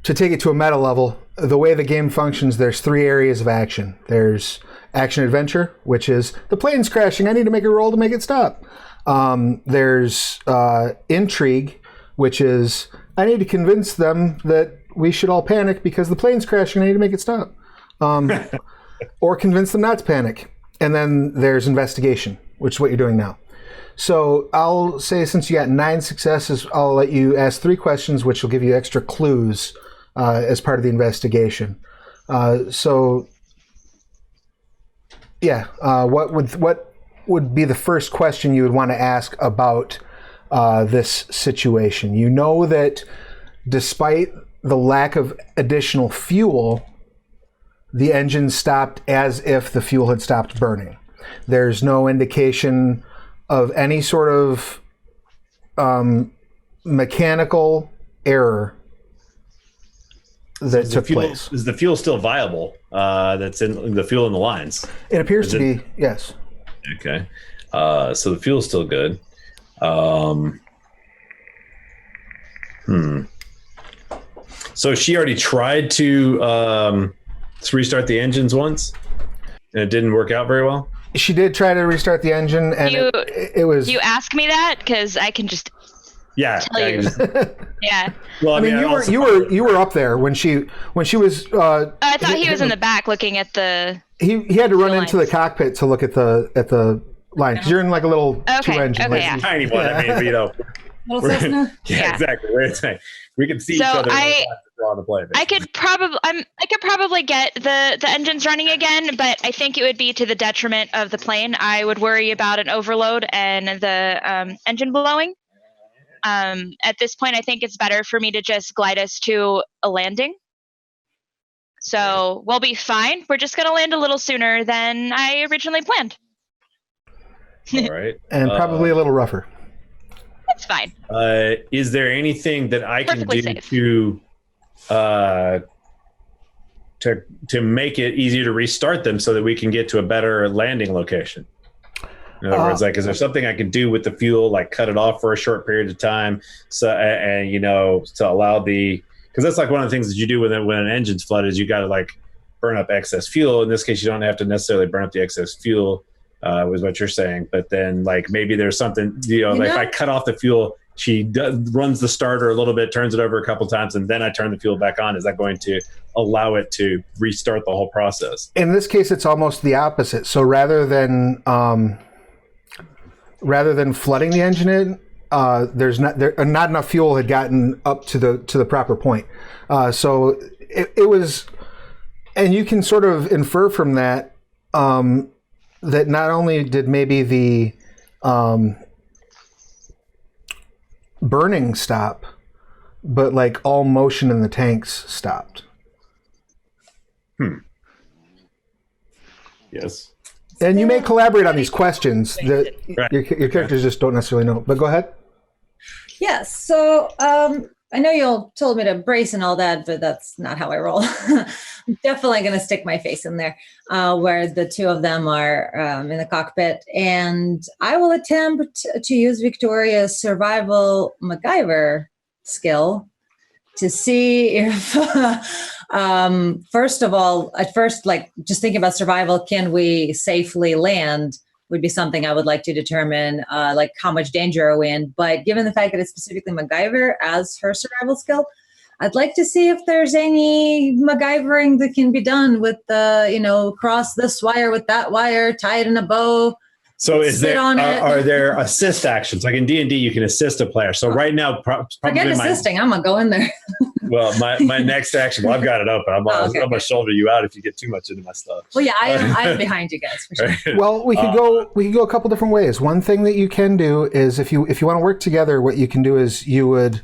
to take it to a meta level, the way the game functions, there's 3 areas of action. There's action adventure, which is the plane's crashing, I need to make a roll to make it stop. There's intrigue, which is I need to convince them that we should all panic because the plane's crashing, I need to make it stop. Or convince them not to panic. And then there's investigation, which is what you're doing now. So I'll say, since you got 9 successes, I'll let you ask 3 questions, which will give you extra clues as part of the investigation. What would be the first question you would want to ask about this situation? You know that despite the lack of additional fuel, the engine stopped as if the fuel had stopped burning. There's no indication of any sort of mechanical error that took place. Is the fuel still viable? That's in the fuel in the lines. It appears to be, yes. Okay. So the fuel's still good. So she already tried to restart the engines once, and it didn't work out very well. She did try to restart the engine, and it was. You ask me that because I can just. Tell you. Yeah. Well, I mean, you were up there when she was. I thought he was in the back looking at the. He had to run into the cockpit to look at the line, because you're in like a little 2-engine. Okay, yeah. Tiny one. I mean, Little Cessna? Yeah, exactly. We can see each other on the plane. I could probably get the engines running again, but I think it would be to the detriment of the plane. I would worry about an overload and the engine blowing. At this point, I think it's better for me to just glide us to a landing. So we'll be fine. We're just going to land a little sooner than I originally planned. All right. And probably a little rougher. That's fine. Is there anything that I can Perfectly do safe. to make it easier to restart them so that we can get to a better landing location? In other words, is there something I could do with the fuel, like cut it off for a short period of time, so to allow because that's like one of the things that you do when an engine's flooded is you got to burn up excess fuel. In this case, you don't have to necessarily burn up the excess fuel, was what you're saying. But then maybe there's something, if I cut off the fuel, she runs the starter a little bit, turns it over a couple times, and then I turn the fuel back on. Is that going to allow it to restart the whole process? In this case, it's almost the opposite. So rather than flooding the engine there's not enough fuel had gotten up to the proper point. So it was, and you can sort of infer from that that not only did maybe the burning stop, but like all motion in the tanks stopped. Yes. And you may collaborate on these questions that your characters just don't necessarily know. But go ahead. Yes. So I know you told me to brace and all that, but that's not how I roll. I'm definitely going to stick my face in there where the two of them are in the cockpit. And I will attempt to use Victoria's survival MacGyver skill to see if, first of all, at first, like just thinking about survival, can we safely land would be something I would like to determine, like how much danger are we in. But given the fact that it's specifically MacGyver as her survival skill, I'd like to see if there's any MacGyvering that can be done with cross this wire with that wire, tie it in a bow. So are there assist actions? Like in D&D, you can assist a player. So right now, forget assisting. I'm going to go in there. Well, my next action, I've got it open. I'm going to shoulder you out if you get too much into my stuff. Well, yeah, I am behind you guys for sure. Well, we could go a couple different ways. One thing that you can do is if you want to work together, what you can do is you would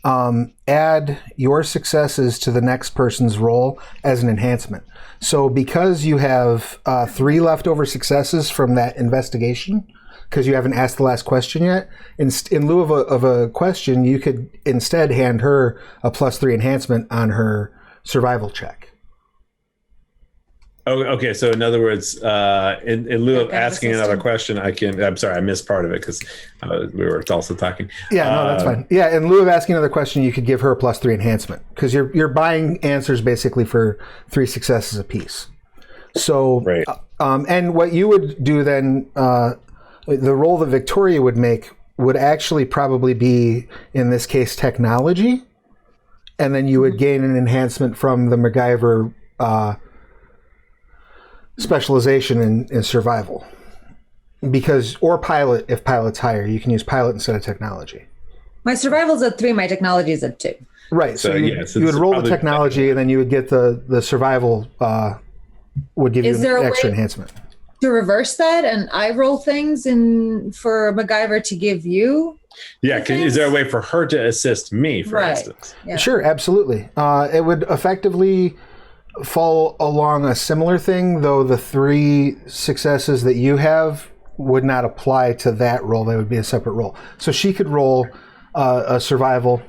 add your successes to the next person's roll as an enhancement. So because you have 3 leftover successes from that investigation, because you haven't asked the last question yet, in lieu of a question, you could instead hand her a +3 enhancement on her survival check. Oh, okay. So in other words, in lieu of asking another question, I'm sorry, I missed part of it because we were also talking. Yeah, no, that's fine. Yeah, in lieu of asking another question, you could give her a +3 enhancement because you're buying answers basically for 3 successes apiece. So, right. And what you would do then, the roll that Victoria would make would actually probably be, in this case, technology, and then you would gain an enhancement from the MacGyver specialization in survival, or pilot if pilot's higher. You can use pilot instead of technology. My survival's at 3, my technology is at 2. Right. So you would roll the technology and then you would get the survival would give you an extra enhancement. To reverse that, and I roll things for MacGyver to give you. Yeah, is there a way for her to assist me, for instance? Yeah. Sure, absolutely. It would effectively fall along a similar thing, though the 3 successes that you have would not apply to that roll. They would be a separate roll. So she could roll a survival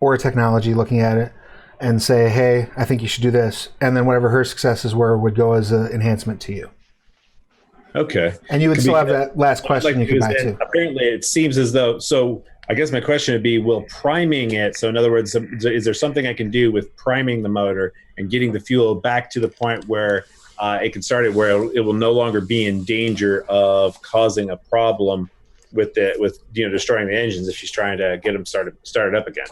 or a technology looking at it and say, hey, I think you should do this. And then whatever her successes were would go as an enhancement to you. Okay. And you would still have that last question you could buy too. Apparently it seems as though, so I guess my question would be, will priming it, so in other words, is there something I can do with priming the motor and getting the fuel back to the point where it can start it, where it will no longer be in danger of causing a problem with destroying the engines if she's trying to get them started up again?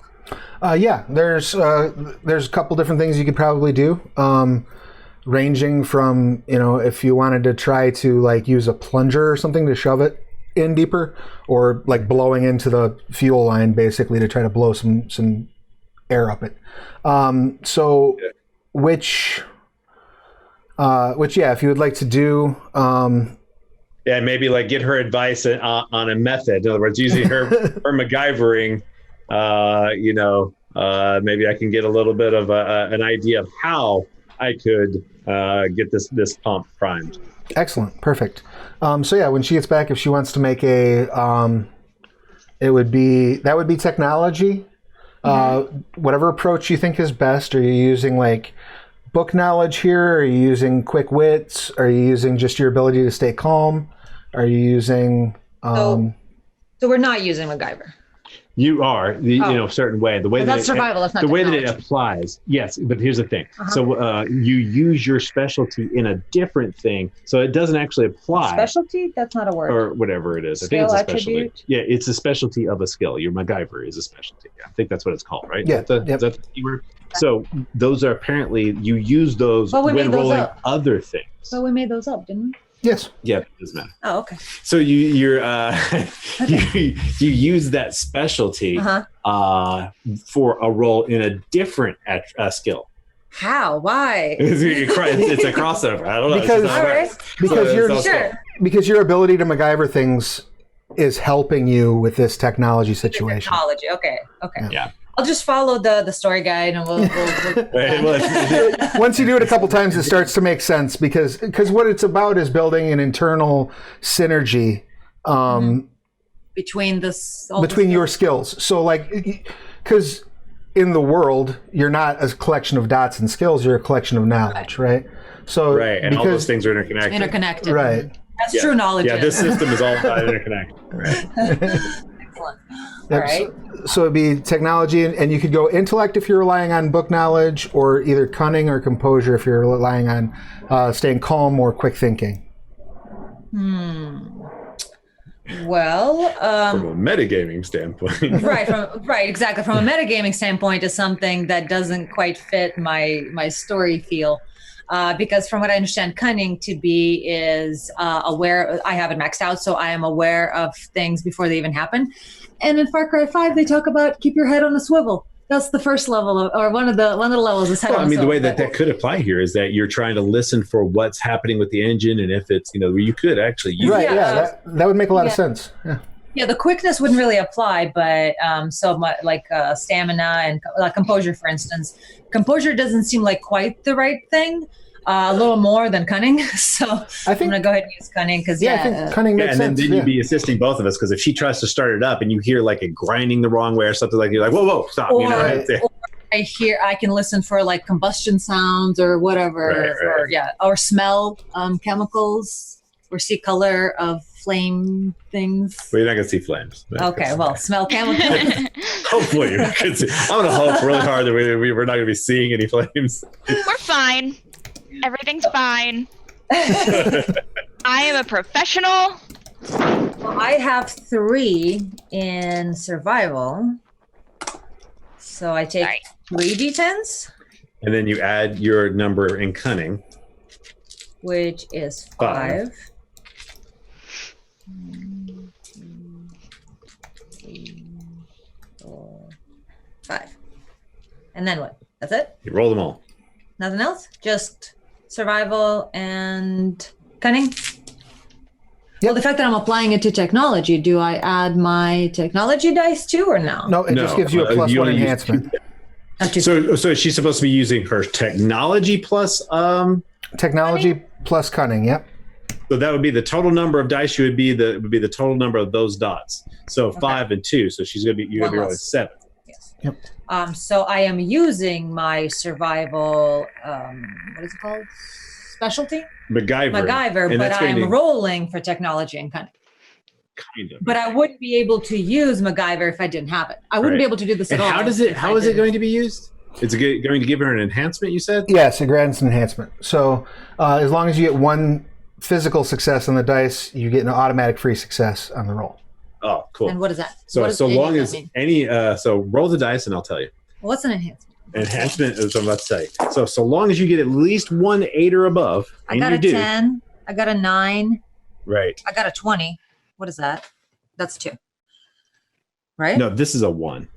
Yeah, there's a couple different things you could probably do, ranging from, if you wanted to try to like use a plunger or something to shove it in deeper, or like blowing into the fuel line basically to try to blow some air up it. Which if you would like to do, maybe like get her advice on a method. In other words, using her MacGyvering, maybe I can get a little bit of an idea of how I could get this pump primed. Excellent. Perfect. When she gets back, if she wants to make that would be technology. Whatever approach you think is best. Are you using like book knowledge here? Are you using quick wits? Are you using just your ability to stay calm? Are you using? So we're not using MacGyver. You are certain way. The way that's survival. That's not the way technology. that it applies. Yes, but here's the thing. So you use your specialty in a different thing, so it doesn't actually apply. Specialty? That's not a word. Or whatever it is. Skill, I think it's a specialty. attribute? Yeah, it's a specialty of a skill. Your MacGyver is a specialty. I think that's what it's called, right? Yeah. Is that the keyword? So those are apparently you use those when rolling other things. So we made those up, didn't we? Yes. Yeah, it doesn't matter. Oh, okay. So you're you use that specialty for a role in a different skill. How? Why? It's a crossover. I don't know. Because your ability to MacGyver things is helping you with this technology situation. Technology. Okay. Yeah. I'll just follow the story guide, and we'll Once you do it a couple times, it starts to make sense because what it's about is building an internal synergy between your skills. So, like, because in the world, you're not a collection of dots and skills; you're a collection of knowledge, right? So, and all those things are interconnected. Right. That's true knowledge. Yeah, this system is all about interconnect. Right. Excellent. Yep. All right. So it'd be technology, and you could go intellect if you're relying on book knowledge, or either cunning or composure if you're relying on staying calm or quick thinking. Well, from a metagaming standpoint, exactly. From a metagaming standpoint, is something that doesn't quite fit my story feel. Because from what I understand, cunning to be is aware. I have it maxed out, so I am aware of things before they even happen. And in Far Cry 5, they talk about keep your head on a swivel. That's the first level or one of the levels is head on a swivel. The way that could apply here is that you're trying to listen for what's happening with the engine, and if it's you could actually use it. That would make a lot of sense. Yeah, the quickness wouldn't really apply, but so much like stamina and like composure, for instance. Composure doesn't seem like quite the right thing. A little more than cunning, so I think I'm gonna go ahead and use cunning because I think cunning makes sense. And then you'd be assisting both of us because if she tries to start it up and you hear like it grinding the wrong way or something like you're like whoa stop, or I can listen for like combustion sounds or whatever, or smell chemicals or see color of flame things. Well, you're not gonna see flames. Okay, well, smell chemicals. Hopefully, I'm gonna hope really hard that we're not gonna be seeing any flames. We're fine. Everything's fine. I am a professional. Well, I have 3 in survival. So I take 3 d10s. And then you add your number in cunning. Which is 5. 1, 2, 3, 4, 5. And then what? That's it? You roll them all. Nothing else? Just survival and cunning? Yep. Well, the fact that I'm applying it to technology, do I add my technology dice too or no? No, it just gives you a +1 enhancement. So she's supposed to be using her technology plus technology plus cunning, yep. So that would be the total number of dice would be the total number of those dots. So 5 and 2. So you're gonna be rolling 7. Yes. Yep. So I am using my survival, what is it called? Specialty? MacGyver, but I'm rolling for technology and cunning. Kind of. But I wouldn't be able to use MacGyver if I didn't have it. I wouldn't be able to do this at all. How is it going to be used? It's going to give her an enhancement, you said? Yes, it grants an enhancement. So as long as you get 1 physical success on the dice, you get an automatic free success on the roll. Oh, cool. And what is that? So long as any, so roll the dice and I'll tell you. What's an enhancement? Enhancement is what I'm about to say. So long as you get at least 1 8 or above, I got a 10. I got a 9. Right. I got a 20. What is that? That's 2. Right? No, this is a 1.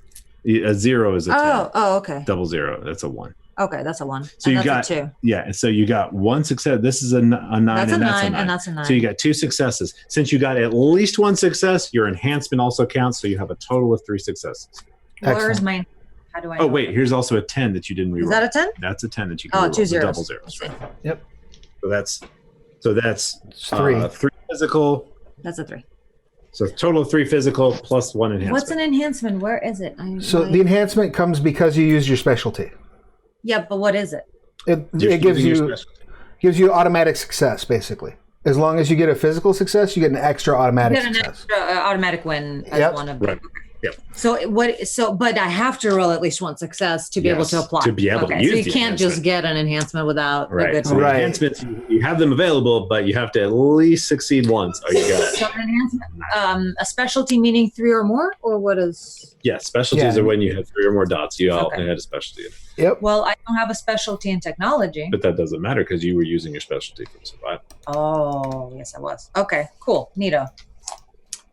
A 0 is a 10. Oh, okay. Double 0. That's a 1. Okay, that's a 1. So and you that's got a 2. Yeah. So you got 1 success. This is a 9. That's and a that's 9, a 9. and that's a 9. So you got 2 successes. Since you got at least 1 success, your enhancement also counts. So you have a total of 3 successes. Where's my? How do I? Oh wait, here's also a 10 that you didn't reroll. Is that a 10? That's a 10 that you can reroll. 2 zeros. Double zeros. Right. Yep. So that's 3. 3 physical. That's a 3. So total of 3 physical plus 1 enhancement. What's an enhancement? Where is it? The enhancement comes because you used your specialty. Yeah, but what is it? It gives you automatic success, basically. As long as you get a physical success, you get an extra automatic success. An extra automatic win as one of them. Right. But I have to roll at least one success to be able to apply. To be able to use so you the can't just get an enhancement without a good So one. the enhancements, you have them available, but you have to at least succeed once. Or you got it. So an enhancement, a specialty meaning 3 or more, or what is? Yeah, specialties are when you have 3 or more dots. You all had a specialty. Yep. Well, I don't have a specialty in technology. But that doesn't matter because you were using your specialty for survival. Oh, yes, I was. Okay, cool. Neato.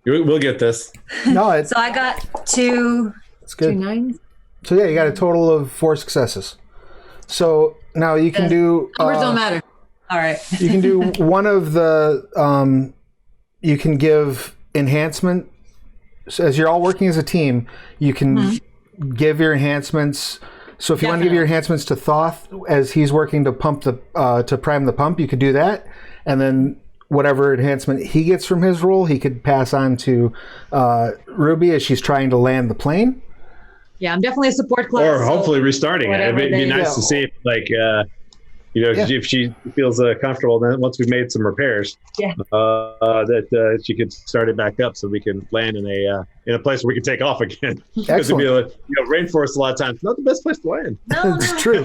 We'll get this. No, it's So I got two good. 2 9s. So yeah, you got a total of 4 successes. So now you can do Numbers don't matter. All right. you can do one of the you can give enhancement. So as you're all working as a team, you can give your enhancements. So if you want to give your enhancements to Thoth as he's working to pump the to prime the pump, you could do that, and then whatever enhancement he gets from his roll, he could pass on to Ruby as she's trying to land the plane. Yeah, I'm definitely a support class. Or hopefully restarting it. It'd be nice to see, if she feels comfortable. Then once we've made some repairs, that she could start it back up so we can land in a place where we can take off again. Because it'd be rainforest a lot of times not the best place to land. That's true.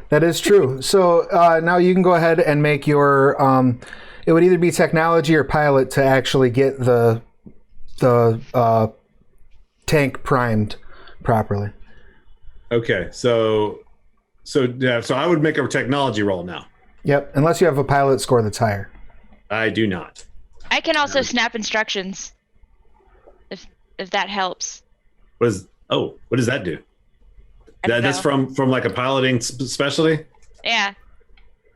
That is true. So now you can go ahead and make your. It would either be technology or pilot to actually get the tank primed properly. Okay, so I would make a technology roll now. Yep, unless you have a pilot score that's higher. I do not. I can also snap instructions, if that helps. What does that do? That's from like a piloting specialty? Yeah.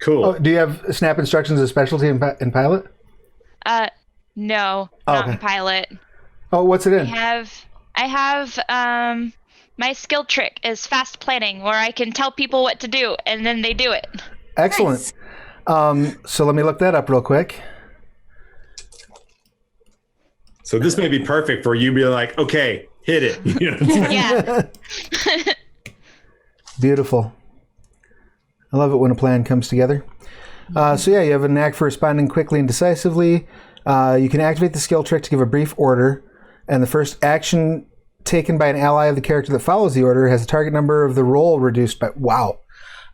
Cool. Oh, do you have snap instructions as specialty in pilot? No, not in pilot. Oh, what's it in? I have my skill trick is fast planning, where I can tell people what to do and then they do it. Excellent. Nice. So let me look that up real quick. So this may be perfect for you. Be like, okay, hit it. You know what I'm saying? Yeah. Beautiful. I love it when a plan comes together. So yeah, you have a knack for responding quickly and decisively. You can activate the skill trick to give a brief order, and the first action taken by an ally of the character that follows the order has the target number of the roll reduced by... Wow.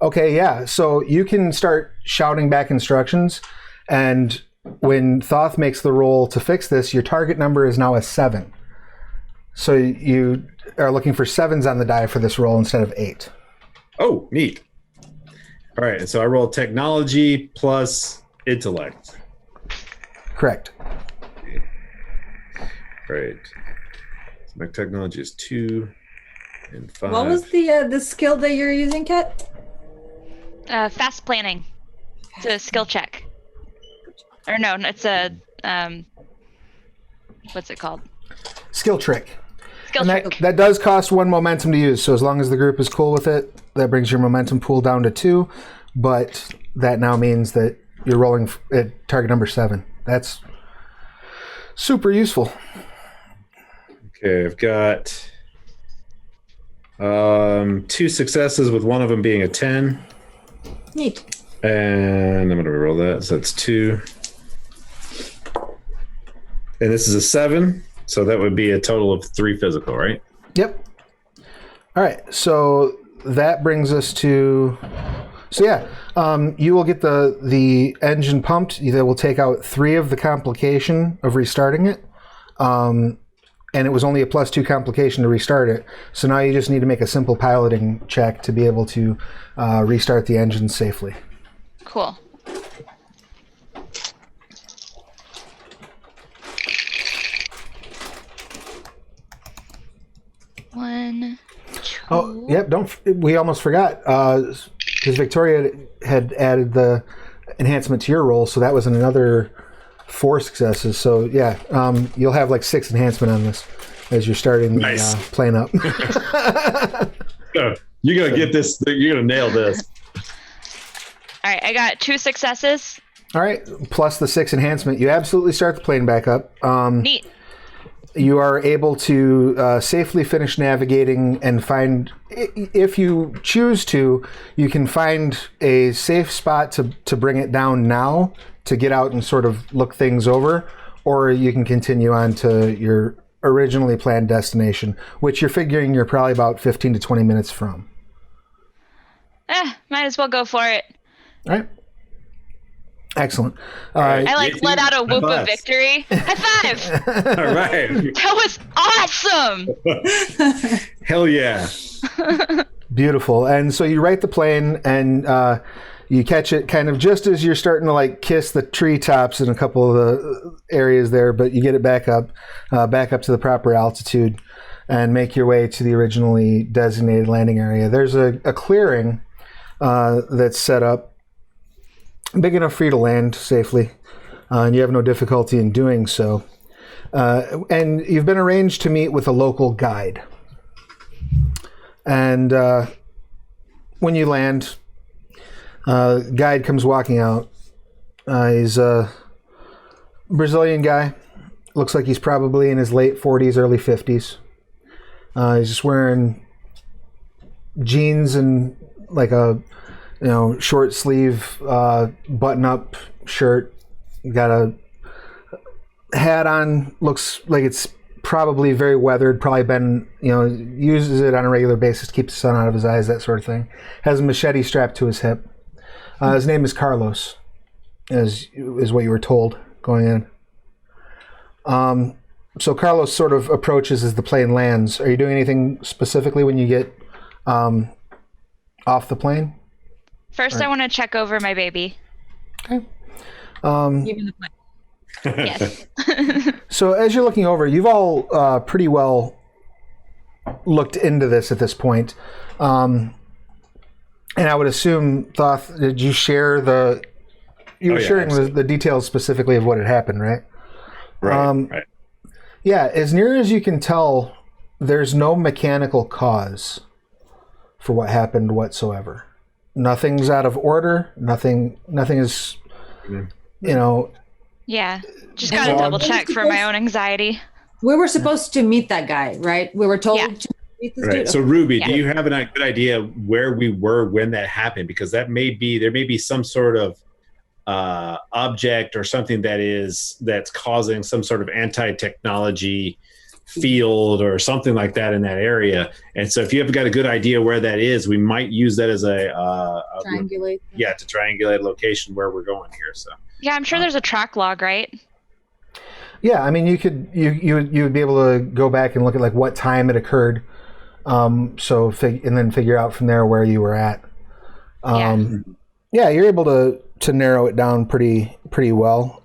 Okay, yeah. So you can start shouting back instructions, and when Thoth makes the roll to fix this, your target number is now a 7. So you are looking for 7s on the die for this roll instead of 8. Oh, neat. All right, and so I roll technology plus intellect. Correct. Right. So my technology is 2 and 5. What was the skill that you're using, Kat? Fast planning. It's a skill check. Or no, it's a what's it called? Skill trick. Skill trick. That does cost 1 momentum to use, so as long as the group is cool with it, that brings your momentum pool down to 2, but that now means that you're rolling at target number 7. That's super useful. Okay, I've got 2 successes with one of them being a 10. Neat. And I'm going to roll that, so that's 2. And this is a 7, so that would be a total of 3 physical, right? Yep. All right, so that brings us to... So yeah, you will get the engine pumped. That will take out 3 of the complication of restarting it. And it was only a +2 complication to restart it. So now you just need to make a simple piloting check to be able to restart the engine safely. Cool. One, 2. Oh, yep. We almost forgot because Victoria had added the enhancement to your roll, so that was another 4 successes. So yeah, you'll have like 6 enhancement on this as you're starting the plane up. You're gonna get this. You're gonna nail this. All right, I got 2 successes. All right, plus the 6 enhancement, you absolutely start the plane back up. Neat. You are able to safely finish navigating and find, if you choose to, you can find a safe spot to bring it down now to get out and sort of look things over, or you can continue on to your originally planned destination, which you're figuring you're probably about 15 to 20 minutes from. Might as well go for it. All right. Excellent. right. I let out a whoop of High-fives. victory. High five! All right. That was awesome! Hell yeah. Beautiful. And so you right the plane, and you catch it kind of just as you're starting to like kiss the treetops in a couple of the areas there, but you get it back up to the proper altitude and make your way to the originally designated landing area. There's a clearing that's set up big enough for you to land safely, and you have no difficulty in doing so. And you've been arranged to meet with a local guide. And when you land, guide comes walking out. He's a Brazilian guy. Looks like he's probably in his late 40s, early 50s. He's just wearing jeans and like a short sleeve button-up shirt. Got a hat on. Looks like it's probably very weathered. Probably been uses it on a regular basis to keep the sun out of his eyes, that sort of thing. Has a machete strapped to his hip. His name is Carlos, is what you were told going in. So Carlos sort of approaches as the plane lands. Are you doing anything specifically when you get off the plane? First, I want to check over my baby. Okay. Even the plane. Yes. So as you're looking over, you've all pretty well looked into this at this point. And I would assume, Thoth, did you share you were sharing the details specifically of what had happened, right? Right. Yeah, as near as you can tell, there's no mechanical cause for what happened whatsoever. Nothing's out of order. Nothing is, Yeah. Just got to double check for my own anxiety. We were supposed to meet that guy, right? We were told Yeah. to meet this Right. dude. So Ruby, Yeah. do you have a good idea where we were when that happened? Because there may be some sort of object or something that's causing some sort of anti-technology field or something like that in that area. And so if you have got a good idea where that is, we might use that as Triangulate. to triangulate a location where we're going here. So Yeah, I'm sure there's a track log, right? Yeah, I mean, you would be able to go back and look at like what time it occurred, and then figure out from there where you were at. Yeah, you're able to narrow it down pretty well.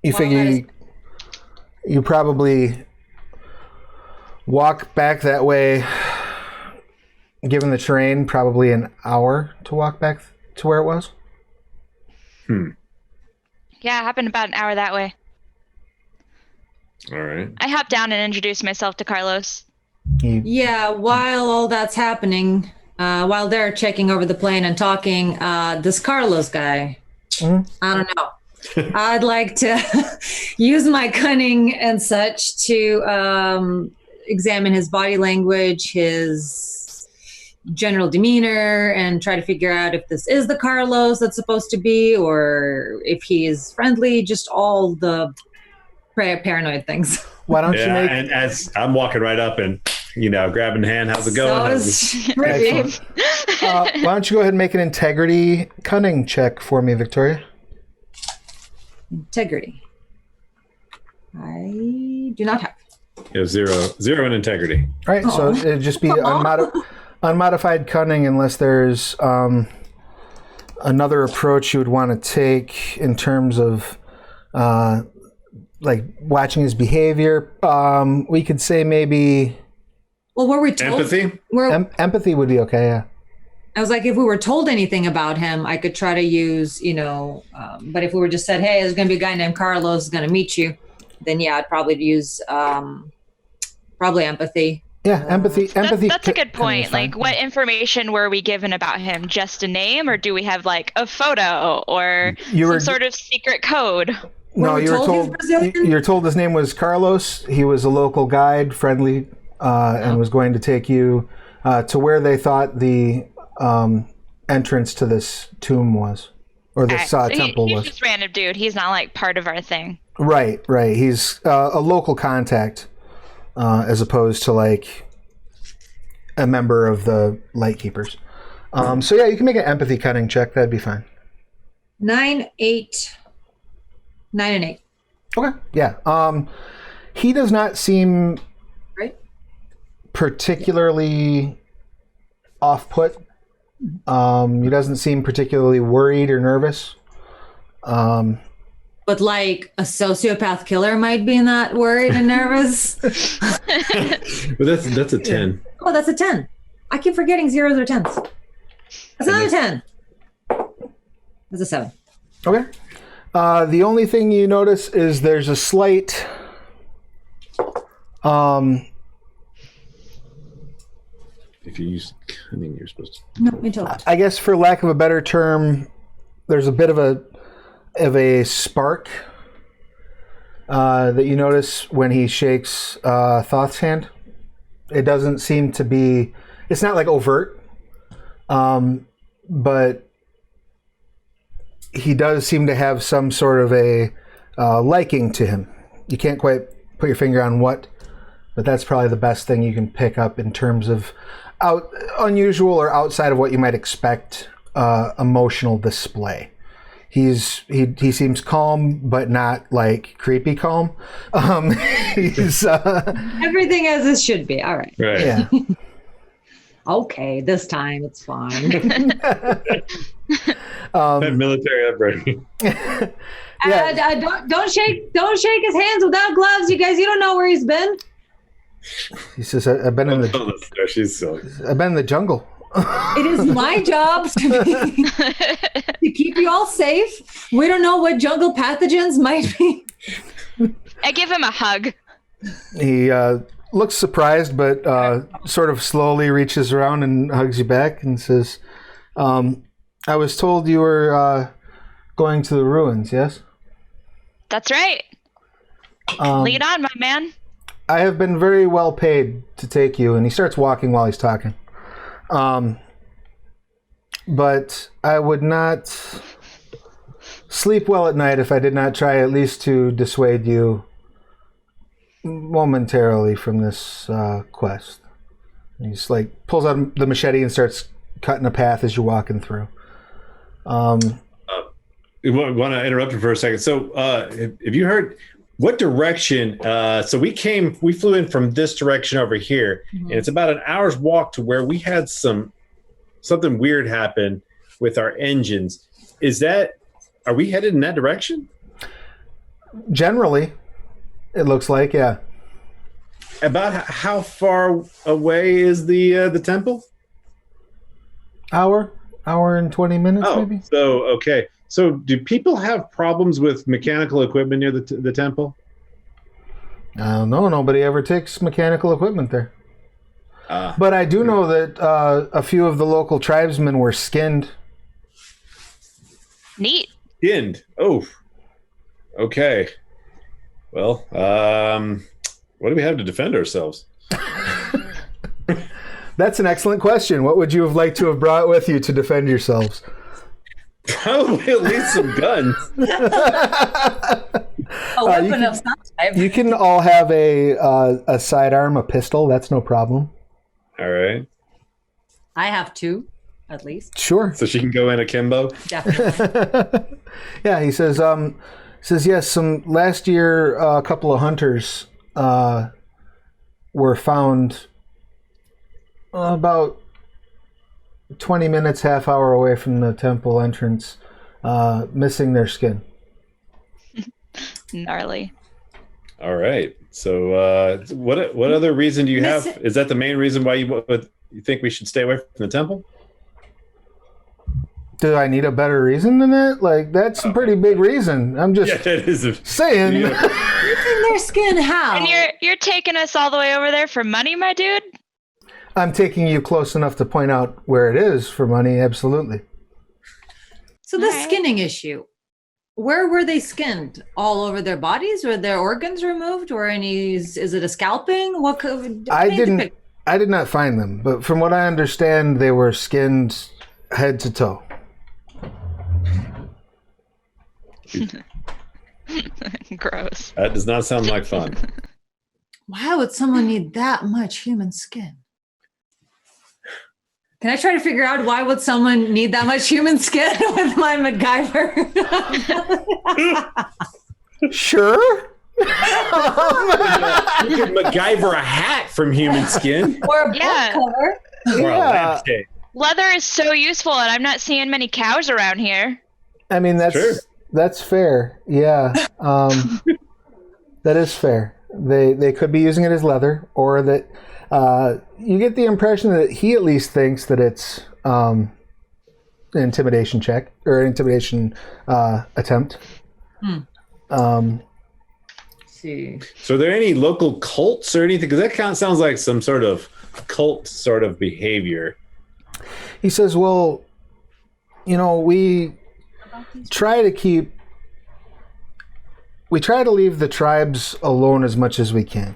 You figure you probably walk back that way, given the terrain, probably an hour to walk back to where it was. Yeah, it happened about an hour that way. all right. I hopped down and introduced myself to Carlos. Yeah, while all that's happening, while they're checking over the plane and talking, this Carlos guy, I don't know. I'd like to use my cunning and such to examine his body language, his general demeanor, and try to figure out if this is the Carlos that's supposed to be, or if he is friendly, just all the paranoid things. Why don't you And as I'm walking right up and grabbing hand, how's it going? Excellent. Why don't you go ahead and make an integrity cunning check for me, Victoria? Integrity. I do not have. Zero in integrity. All right, so it'd just be unmodified cunning unless there's another approach you would want to take in terms of like watching his behavior. We could say maybe... Well, were we told? Empathy? Empathy would be okay, yeah. I was like, if we were told anything about him, I could try to use, but if we were just said, hey, there's going to be a guy named Carlos who's going to meet you, then yeah, I'd probably use probably empathy. Yeah, empathy. That's a good point. Like, what information were we given about him? Just a name, or do we have like a photo or some sort of secret code? No, you were told his name was Carlos. He was a local guide, friendly, and was going to take you to where they thought the entrance to this tomb was, or this temple was. He's just random dude. He's not like part of our thing. Right. He's a local contact, as opposed to like a member of the Lightkeepers. So yeah, you can make an empathy cunning check. That'd be fine. 9, 8. 9 and 8. Okay. Yeah. He does not seem Right. particularly off-put. He doesn't seem particularly worried or nervous. But like a sociopath killer might be not worried and nervous. But that's a 10. Oh, that's a 10. I keep forgetting zeros or 10s. That's another 10. That's a 7. Okay. The only thing you notice is there's a slight If you use cunning, you're supposed to. No, intellect. I guess for lack of a better term, there's a bit of a spark that you notice when he shakes Thoth's hand. It doesn't seem to be, it's not like overt, but he does seem to have some sort of a liking to him. You can't quite put your finger on what, but that's probably the best thing you can pick up in terms of unusual or outside of what you might expect emotional display. He seems calm, but not like creepy calm. He's Everything as it should be. All right. Right. yeah. Okay, this time it's fine. That military upbringing. Yeah. Don't shake his hands without gloves, you guys. You don't know where he's been. He says, "I've been in Oh, she's silly. the jungle." It is my job to keep you all safe. We don't know what jungle pathogens might be. I give him a hug. He looks surprised, but sort of slowly reaches around and hugs you back and says, "I was told you were going to the ruins, yes?" That's right. Lead on, my man. I have been very well paid to take you, and he starts walking while he's talking. But I would not sleep well at night if I did not try at least to dissuade you momentarily from this quest. And he's like pulls out the machete and starts cutting a path as you're walking through. I want to interrupt you for a second. So, have you heard what direction? So we flew in from this direction over here, and it's about an hour's walk to where we had something weird happen with our engines. Are we headed in that direction? Generally, it looks like, yeah. About how far away is the temple? Hour and 20 minutes, maybe. So okay. So do people have problems with mechanical equipment near the temple? No, nobody ever takes mechanical equipment there. But I do know that a few of the local tribesmen were skinned. Neat. Skinned. Oh. Okay. Well, what do we have to defend ourselves? That's an excellent question. What would you have liked to have brought with you to defend yourselves? Probably at least some guns. A weapon of some type. You can all have a sidearm, a pistol. That's no problem. All right. I have 2, at least. Sure. So she can go in akimbo. Definitely. Yeah, he says. Yes. Last year, a couple of hunters were found about 20 minutes, half hour away from the temple entrance, missing their skin. Gnarly. All right. So what other reason do you have? Is that the main reason why you think we should stay away from the temple? Do I need a better reason than that? Like, that's a pretty big reason. I'm just that is saying. Yeah. Missing their skin, how? And you're taking us all the way over there for money, my dude? I'm taking you close enough to point out where it is for money, absolutely. So the Alright. skinning issue. Where were they skinned? All over their bodies? Were their organs removed? Or is it a scalping? What could I did not find them, but from what I understand, they were skinned head to toe. Gross. That does not sound like fun. Why would someone need that much human skin? Can I try to figure out why would someone need that much human skin with my MacGyver? Sure. You could MacGyver a hat from human skin. Or a book Yeah. cover. Or a Yeah. lampshade. Leather is so useful, and I'm not seeing many cows around here. I mean, True. that's fair. Yeah. That is fair. They could be using it as leather, or that you get the impression that he at least thinks that it's an intimidation check or an intimidation attempt. See. So are there any local cults or anything? Because that kind of sounds like some sort of cult sort of behavior. He says, well, we try to leave the tribes alone as much as we can.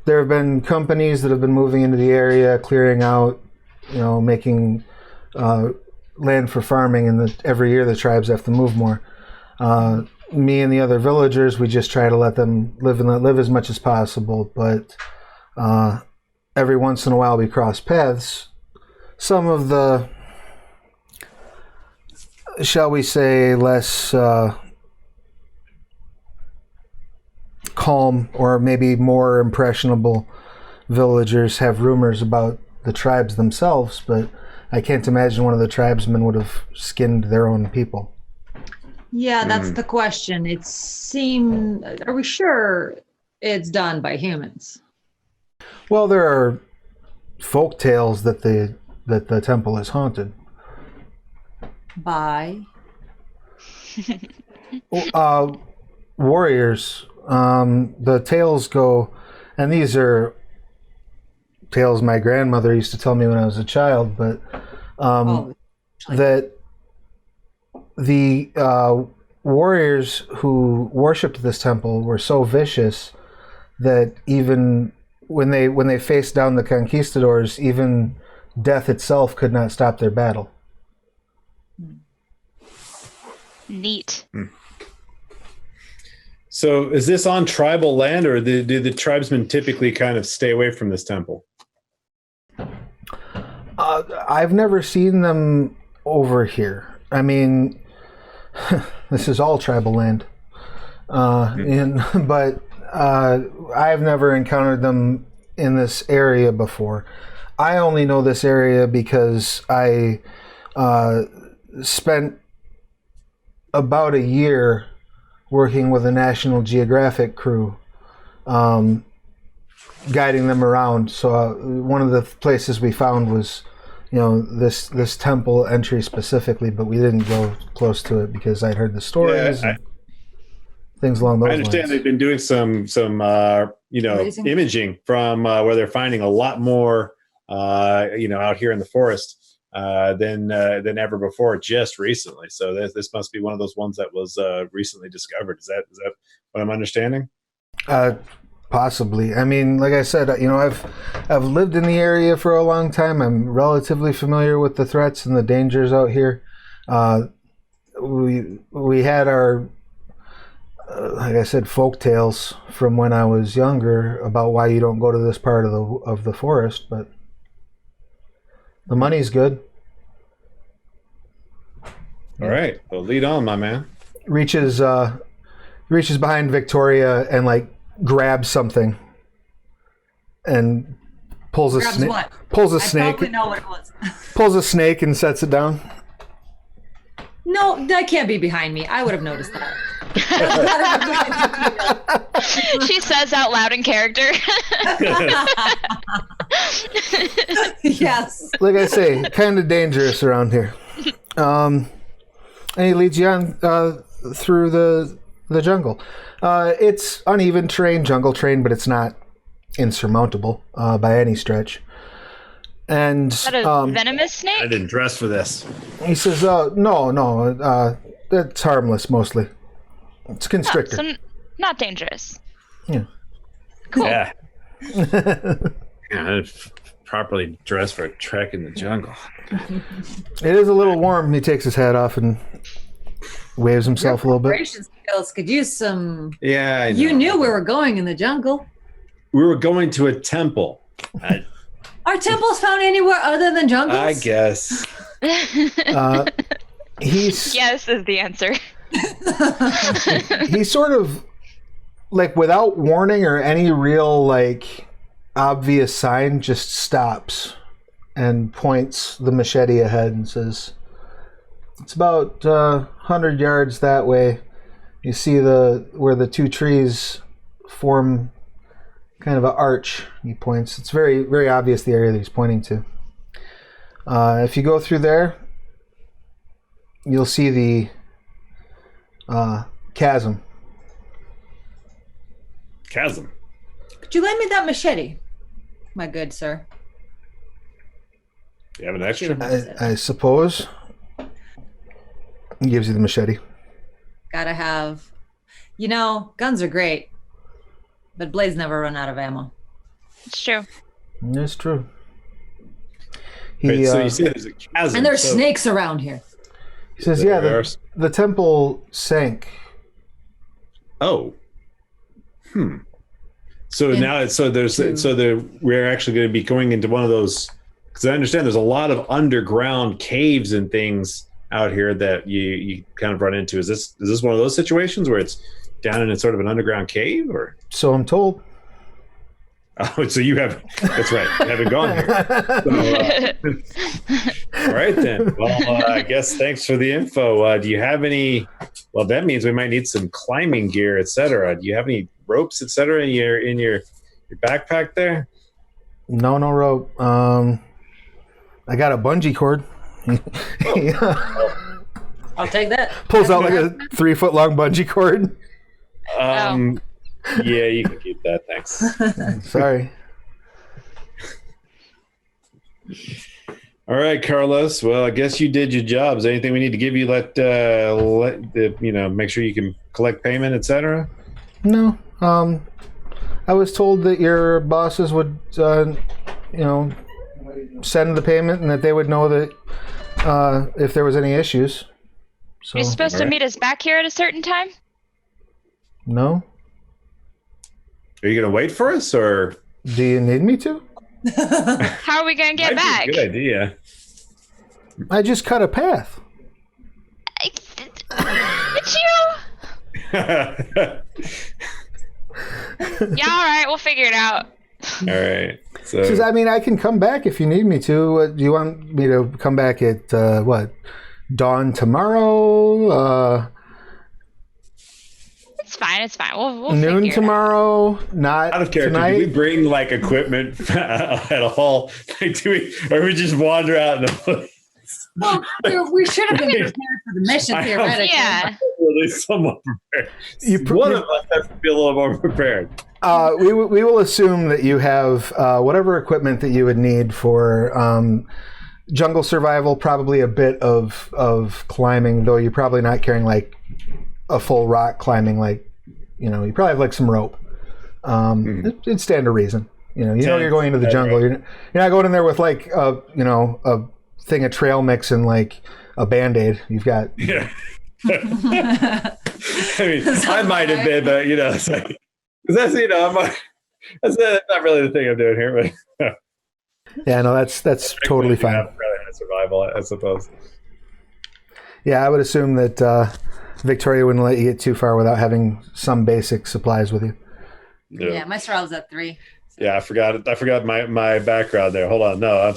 There have been companies that have been moving into the area, clearing out, making land for farming, and every year the tribes have to move more. Me and the other villagers, we just try to let them live as much as possible, but every once in a while we cross paths. Some of the, shall we say, less calm or maybe more impressionable villagers have rumors about the tribes themselves, but I can't imagine one of the tribesmen would have skinned their own people. Yeah, that's the question. Are we sure it's done by humans? Well, there are folk tales that the temple is haunted. By? Warriors. The tales go, and these are tales my grandmother used to tell me when I was a child, but that the warriors who worshipped this temple were so vicious that even when they faced down the conquistadors, even death itself could not stop their battle. Neat. So is this on tribal land, or do the tribesmen typically kind of stay away from this temple? I've never seen them over here. I mean, this is all tribal land. But I've never encountered them in this area before. I only know this area because I spent about a year working with a National Geographic crew, guiding them around. So one of the places we found was, this temple entry specifically, but we didn't go close to it because I'd heard the stories and things along those lines. I understand they've been doing some imaging from where they're finding a lot more, out here in the forest than ever before, just recently. So this must be one of those ones that was recently discovered. Is that what I'm understanding? Possibly. I mean, like I said, I've lived in the area for a long time. I'm relatively familiar with the threats and the dangers out here. We had our, like I said, folk tales from when I was younger about why you don't go to this part of the forest, but the money's good. All right. Well, lead on, my man. Reaches behind Victoria and grabs something and pulls a snake. What? Pulls a I snake. probably know what it was. Pulls a snake and sets it down. No, that can't be behind me. I would have noticed that. She says out loud in character. Yes. Like I say, kind of dangerous around here. And he leads you on through the jungle. It's uneven terrain, jungle terrain, but it's not insurmountable by any stretch. And Is that a venomous snake? I didn't dress for this. he says, no, it's harmless mostly. It's a constrictor. So not dangerous. Yeah. Cool. Yeah. Yeah, properly dressed for a trek in the jungle. It is a little warm. He takes his hat off and waves himself a little bit. Operation skills could use some. Yeah, I know. You knew we were going in the jungle. We were going to a temple. Are temples found anywhere other than jungles? I guess. He's Yes is the answer. he sort of, like, without warning or any real, like, obvious sign, just stops and points the machete ahead and says, it's about 100 yards that way. You see where the two trees form kind of an arch. He points. It's very, very obvious the area that he's pointing to. If you go through there, you'll see the chasm. Chasm. Could you lend me that machete, my good sir? You have an extra? I suppose. He gives you the machete. Gotta have. Guns are great, but blades never run out of ammo. It's true. It's true. Wait, so you say there's a chasm. And there's snakes around here. He says, yeah, the temple sank. Oh. So now we're actually going to be going into one of those, because I understand there's a lot of underground caves and things out here that you kind of run into. Is this one of those situations where it's down in a sort of an underground cave, or? So I'm told. Oh, so you have, that's right, you haven't gone here. So, all right then. Well, I guess thanks for the info. Do you have any, well, that means we might need some climbing gear, etc. Do you have any ropes, etc. in your backpack there? No rope. I got a bungee cord. I'll take that. Pulls out like a 3-foot long bungee cord. Yeah, you can keep that. Thanks. Sorry. All right, Carlos. Well, I guess you did your job. Is there anything we need to give you? Make sure you can collect payment, etc. No. I was told that your bosses would, send the payment and that they would know that if there was any issues. So, You're supposed to meet us back here at a certain time? No. Are you going to wait for us, or Do you need me to? How are we going to get back? Good idea. I just cut a path. It's you? Yeah, all right. We'll figure it out. All right. So, Says, I mean, I can come back if you need me to. Do you want me to come back at, dawn tomorrow? It's fine. We'll Noon figure tomorrow? Not out of character, tonight? do we bring like equipment at all? Like, or we just wander out in the place? Well, we should have been prepared for the mission theoretically. Yeah. Really somewhat prepared. One of us has to be a little more prepared. We will assume that you have whatever equipment that you would need for jungle survival, probably a bit of climbing, though you're probably not carrying like a full rock climbing, like, you probably have like some rope. It'd stand to reason. You're going into the jungle. Right. You're not going in there with like a thing of trail mix and like a Band-Aid. You've got... Yeah. I mean, I might have been, but it's like, that's that's not really the thing I'm doing here, but yeah, no, that's totally fine. Survival, I suppose. Yeah, I would assume that Victoria wouldn't let you get too far without having some basic supplies with you. Yeah, my survival's at 3. Yeah, I forgot my background there. Hold on. No,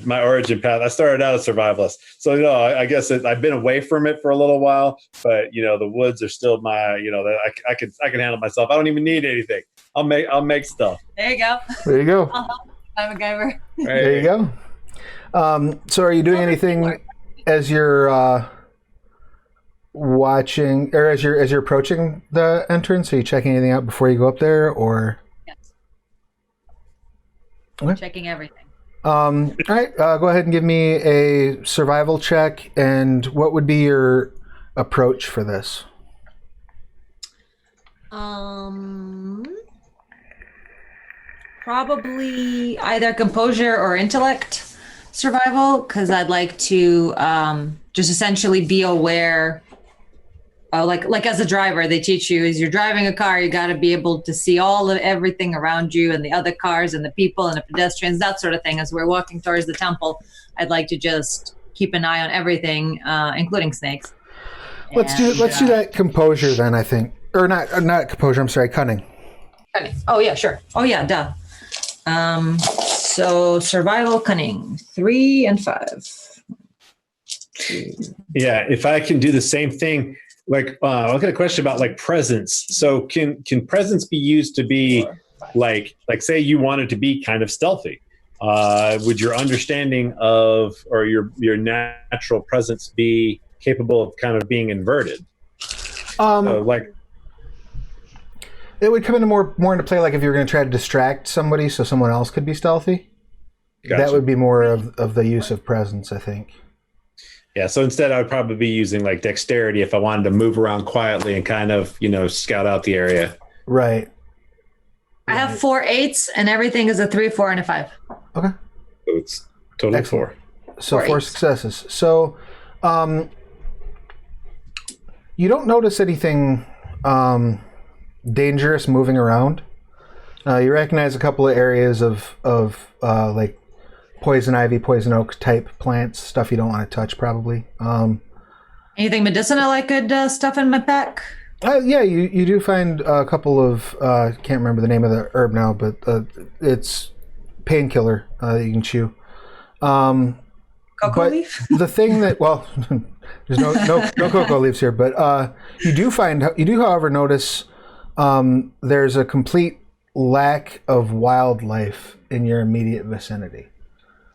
my origin path. I started out as survivalist, so I guess I've been away from it for a little while. But the woods are still my. I can handle myself. I don't even need anything. I'll make stuff. There you go. There you go. I'll help. I'm a MacGyver. Right. There you go. So, are you doing anything as you're watching, or as you're approaching the entrance? Are you checking anything out before you go up there, or? Okay. Checking everything. All right. Go ahead and give me a survival check. And what would be your approach for this? Probably either composure or intellect survival, because I'd like to just essentially be aware like as a driver, they teach you as you're driving a car, you got to be able to see all of everything around you and the other cars and the people and the pedestrians, that sort of thing. As we're walking towards the temple, I'd like to just keep an eye on everything, including snakes. Let's do that composure then, I think. Or not composure, I'm sorry, cunning. Cunning. Oh yeah, sure. Oh yeah, duh. So survival cunning, 3 and 5. Yeah, if I can do the same thing, like I'll get a question about like presence. So can presence be used to be like say you wanted to be kind of stealthy? Would your understanding of or your natural presence be capable of kind of being inverted? So like it would come into more into play like if you were going to try to distract somebody so someone else could be stealthy. Gotcha. That would be more of the use of presence, I think. Yeah, so instead I would probably be using like dexterity if I wanted to move around quietly and kind of, scout out the area. Right. I have 4 8s and everything is a 3, 4, and a 5. Okay. So it's total Excellent. 4. So 4 4 8s. successes. So you don't notice anything dangerous moving around. You recognize a couple of areas of like poison ivy, poison oak type plants, stuff you don't want to touch probably. Anything medicinal I could stuff in my pack? Yeah, you do find a couple of, can't remember the name of the herb now, but it's painkiller that you can chew. Cocoa But leaf? the thing that, well, there's no cocoa leaves here, but you do, however, notice there's a complete lack of wildlife in your immediate vicinity.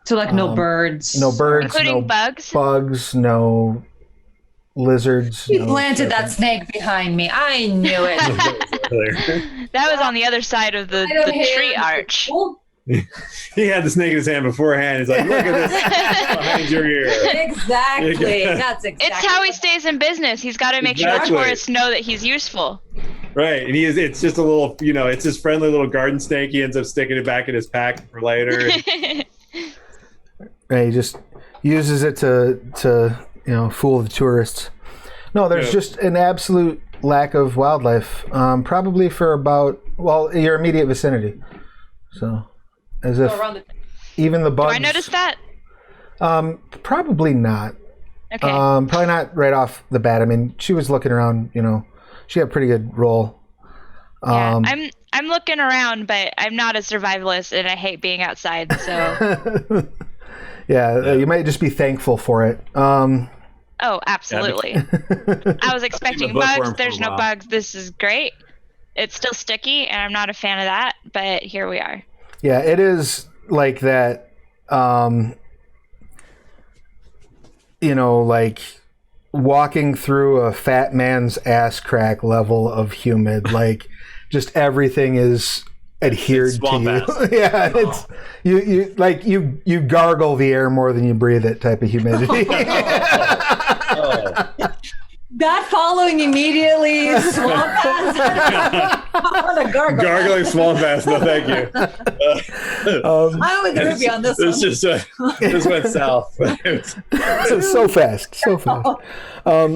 So like no birds? No birds, Including no bugs? bugs, no lizards. You no planted that serpents. snake behind me. I knew it. That was on the other side of the tree arch. He had the snake in his hand beforehand. He's like, look at this behind your ear. Exactly. That's exactly. It's how he stays in business. He's got to make sure the Exactly. tourists know that he's useful. Right. And it's just a little, it's his friendly little garden snake. He ends up sticking it back in his pack for later. Right, he just uses it to fool the tourists. No, there's just an absolute lack of wildlife. Probably for about your immediate vicinity. So, as if even the bugs. Do I notice that? Probably not. Okay. Probably not right off the bat. I mean, she was looking around. She had a pretty good roll. Yeah, I'm looking around, but I'm not a survivalist, and I hate being outside. So. Yeah, you might just be thankful for it. Oh, absolutely. I was expecting bugs. There's no bugs. This is great. It's still sticky, and I'm not a fan of that, but here we are. Yeah, it is like that, like walking through a fat man's ass crack level of humid. Like, just everything is adhered to you. Yeah, it's you gargle the air more than you breathe it type of humidity. That following immediately swamp ass. I want to gargle. Gargling swamp ass. No, thank you. I'm with Ruby on this one. This went south. so fast.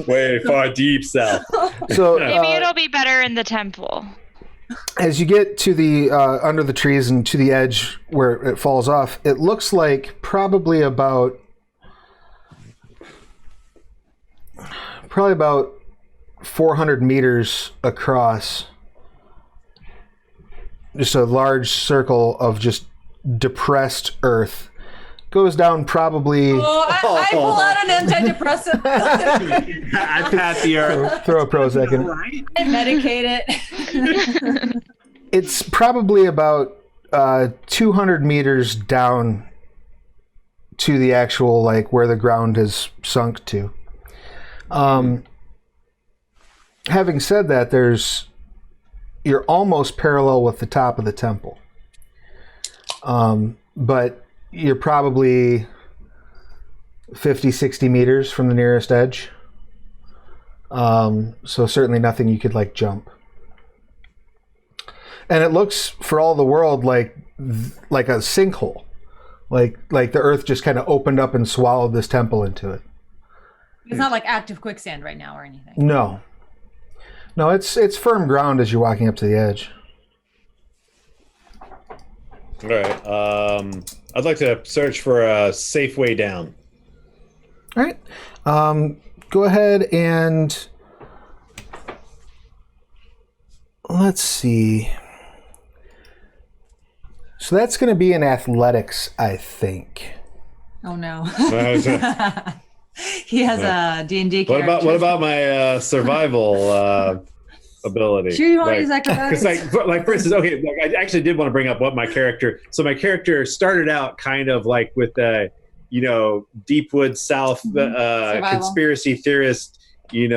Way far deep south. So Maybe it'll be better in the temple. as you get to the under the trees and to the edge where it falls off, it looks like probably about 400 meters across, just a large circle of just depressed earth. Goes down probably... I pull out an antidepressant. I pat the earth. Throw a Prozac in it. I medicate it. It's probably about 200 meters down to the actual, where the ground has sunk to. Having said that, you're almost parallel with the top of the temple. But you're probably 50, 60 meters from the nearest edge. So certainly nothing you could jump. And it looks for all the world like a sinkhole. Like the earth just kind of opened up and swallowed this temple into it. It's not like active quicksand right now or anything. No. No, it's firm ground as you're walking up to the edge. All right. I'd like to search for a safe way down. All right. Go ahead and let's see. So that's going to be in athletics, I think. Oh no. What He has a D&D character. What about my survival ability? Sure, you want to use acrobatics? Like for instance, okay, like I actually did want to bring up what my character. So my character started out kind of like with the, Deepwood South conspiracy theorist, doomsday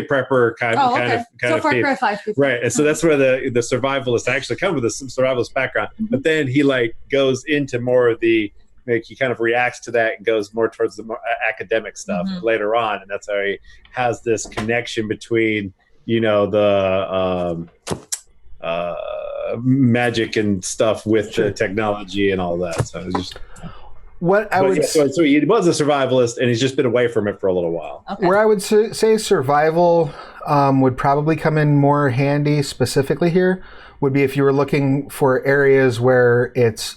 prepper kind of Far theme. Cry 5 people. Right, and so that's where the survivalist actually come with a survivalist background. But then he like goes into more of the he kind of reacts to that and goes more towards the more academic stuff later on, and that's how he has this connection between the magic and stuff with the technology and all that. So it's just so he was a survivalist, and he's just been away from it for a little while. Okay. Where I would say survival would probably come in more handy specifically here would be if you were looking for areas where it's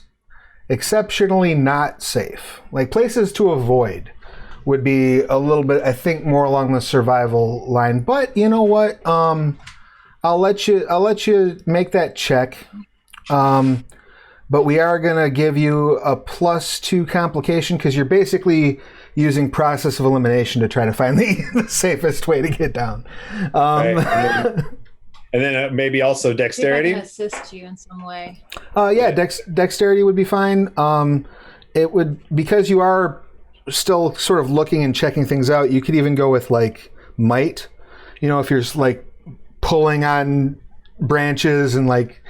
exceptionally not safe, like places to avoid would be a little bit, I think, more along the survival line. But you know what? I'll let you make that check. But we are going to give you a +2 complication because you're basically using process of elimination to try to find the safest way to get down. Right. And then maybe also dexterity. See if I can assist you in some way. Dexterity would be fine. It would, because you are still sort of looking and checking things out. You could even go with like might. If you're like pulling on branches and like.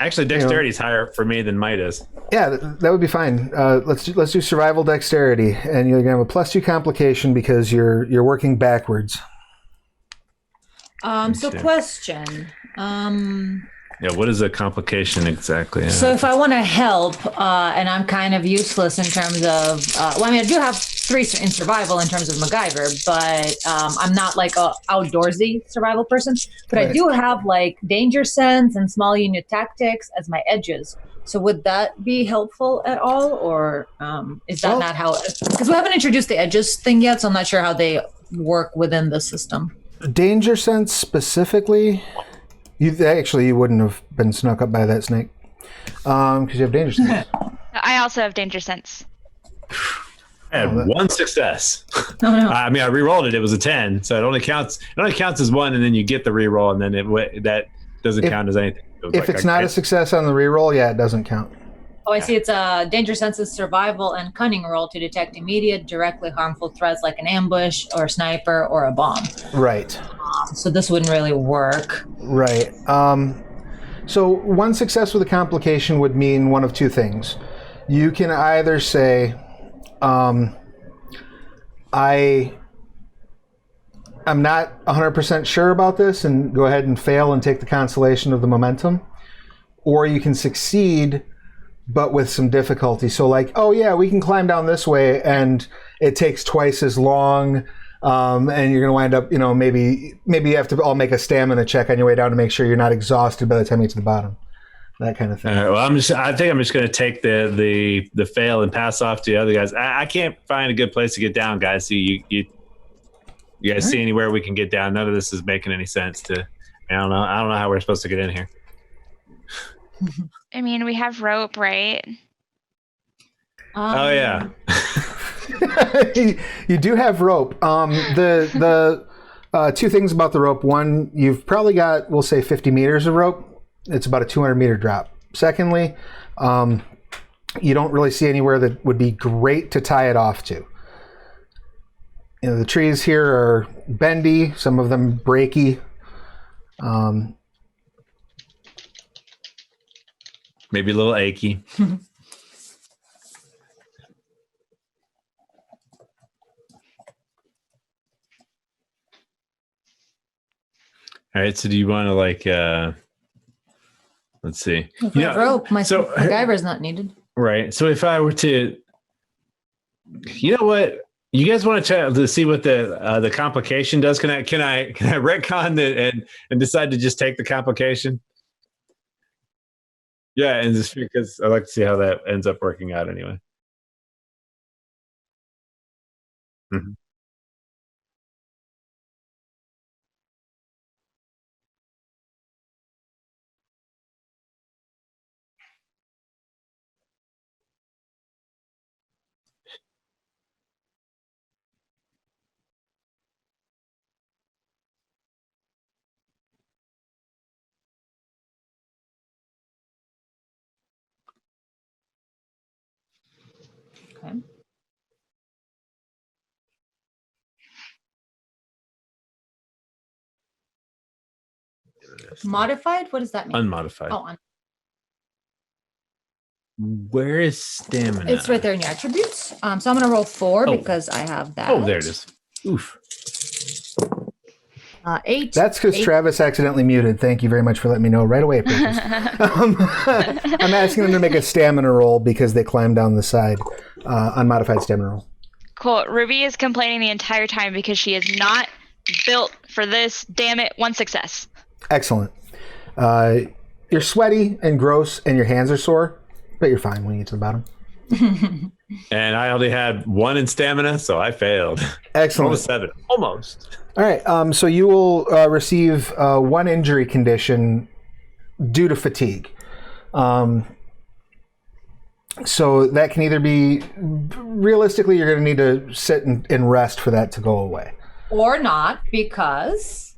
Actually, dexterity is higher for me than might is. Yeah, that would be fine. Let's do survival dexterity, and you're gonna have a +2 complication because you're working backwards. So question. What is a complication exactly? So if I want to help, and I'm kind of useless in terms of, I do have 3 in survival in terms of MacGyver, but I'm not like a outdoorsy survival person. But right. I do have like danger sense and small unit tactics as my edges. So would that be helpful at all, or is that not how? Because we haven't introduced the edges thing yet, so I'm not sure how they work within the system. Danger sense specifically. You wouldn't have been snuck up by that snake because you have danger sense. I also have danger sense. I had 1 success. Oh, no. I re-rolled it. It was a 10, so it only counts as 1, and then you get the re-roll, and then that doesn't count as anything. If it's not a success on the re-roll, it doesn't count. Oh, I see. It's a danger senses, survival, and cunning roll to detect immediate, directly harmful threats like an ambush or a sniper or a bomb. Right. So this wouldn't really work. Right. So 1 success with a complication would mean one of 2 things. You can either say, I'm not 100% sure about this and go ahead and fail and take the consolation of the momentum, or you can succeed but with some difficulty. So like, we can climb down this way and it takes twice as long, and you're going to wind up, maybe you have to all make a stamina check on your way down to make sure you're not exhausted by the time you get to the bottom. That kind of thing. Well, I think I'm just going to take the fail and pass off to the other guys. I can't find a good place to get down, guys. So you guys see anywhere we can get down? None of this is making any sense to. I don't know how we're supposed to get in here. We have rope, right? Oh yeah. You do have rope. The 2 things about the rope. One, you've probably got, we'll say 50 meters of rope. It's about a 200-meter drop. Secondly, you don't really see anywhere that would be great to tie it off to. The trees here are bendy, some of them breaky. Maybe a little achy. All right, so do you want to let's see. Rope, MacGyver's not needed. Right. So if I were to, you know what? You guys want to try to see what the complication does? Can I retcon and decide to just take the complication? Yeah, and just because I like to see how that ends up working out anyway. Mm-hmm. Okay. Modified? What does that mean? Unmodified. Oh, Where is stamina? it's right there in your attributes. So I'm going to roll 4 because I have that. Oh, there it is. Oof. 8. That's because Travis accidentally muted. Thank you very much for letting me know right away, Precious. I'm asking them to make a stamina roll because they climbed down the side. Unmodified stamina roll. Cool. Ruby is complaining the entire time because she is not built for this. Damn it. 1 success. Excellent. You're sweaty and gross and your hands are sore, but you're fine when you get to the bottom. And I only had 1 in stamina, so I failed. Excellent. Almost 7. Almost. All right. So you will receive 1 injury condition due to fatigue. So that can either be, realistically, you're going to need to sit and rest for that to go away. Or not, because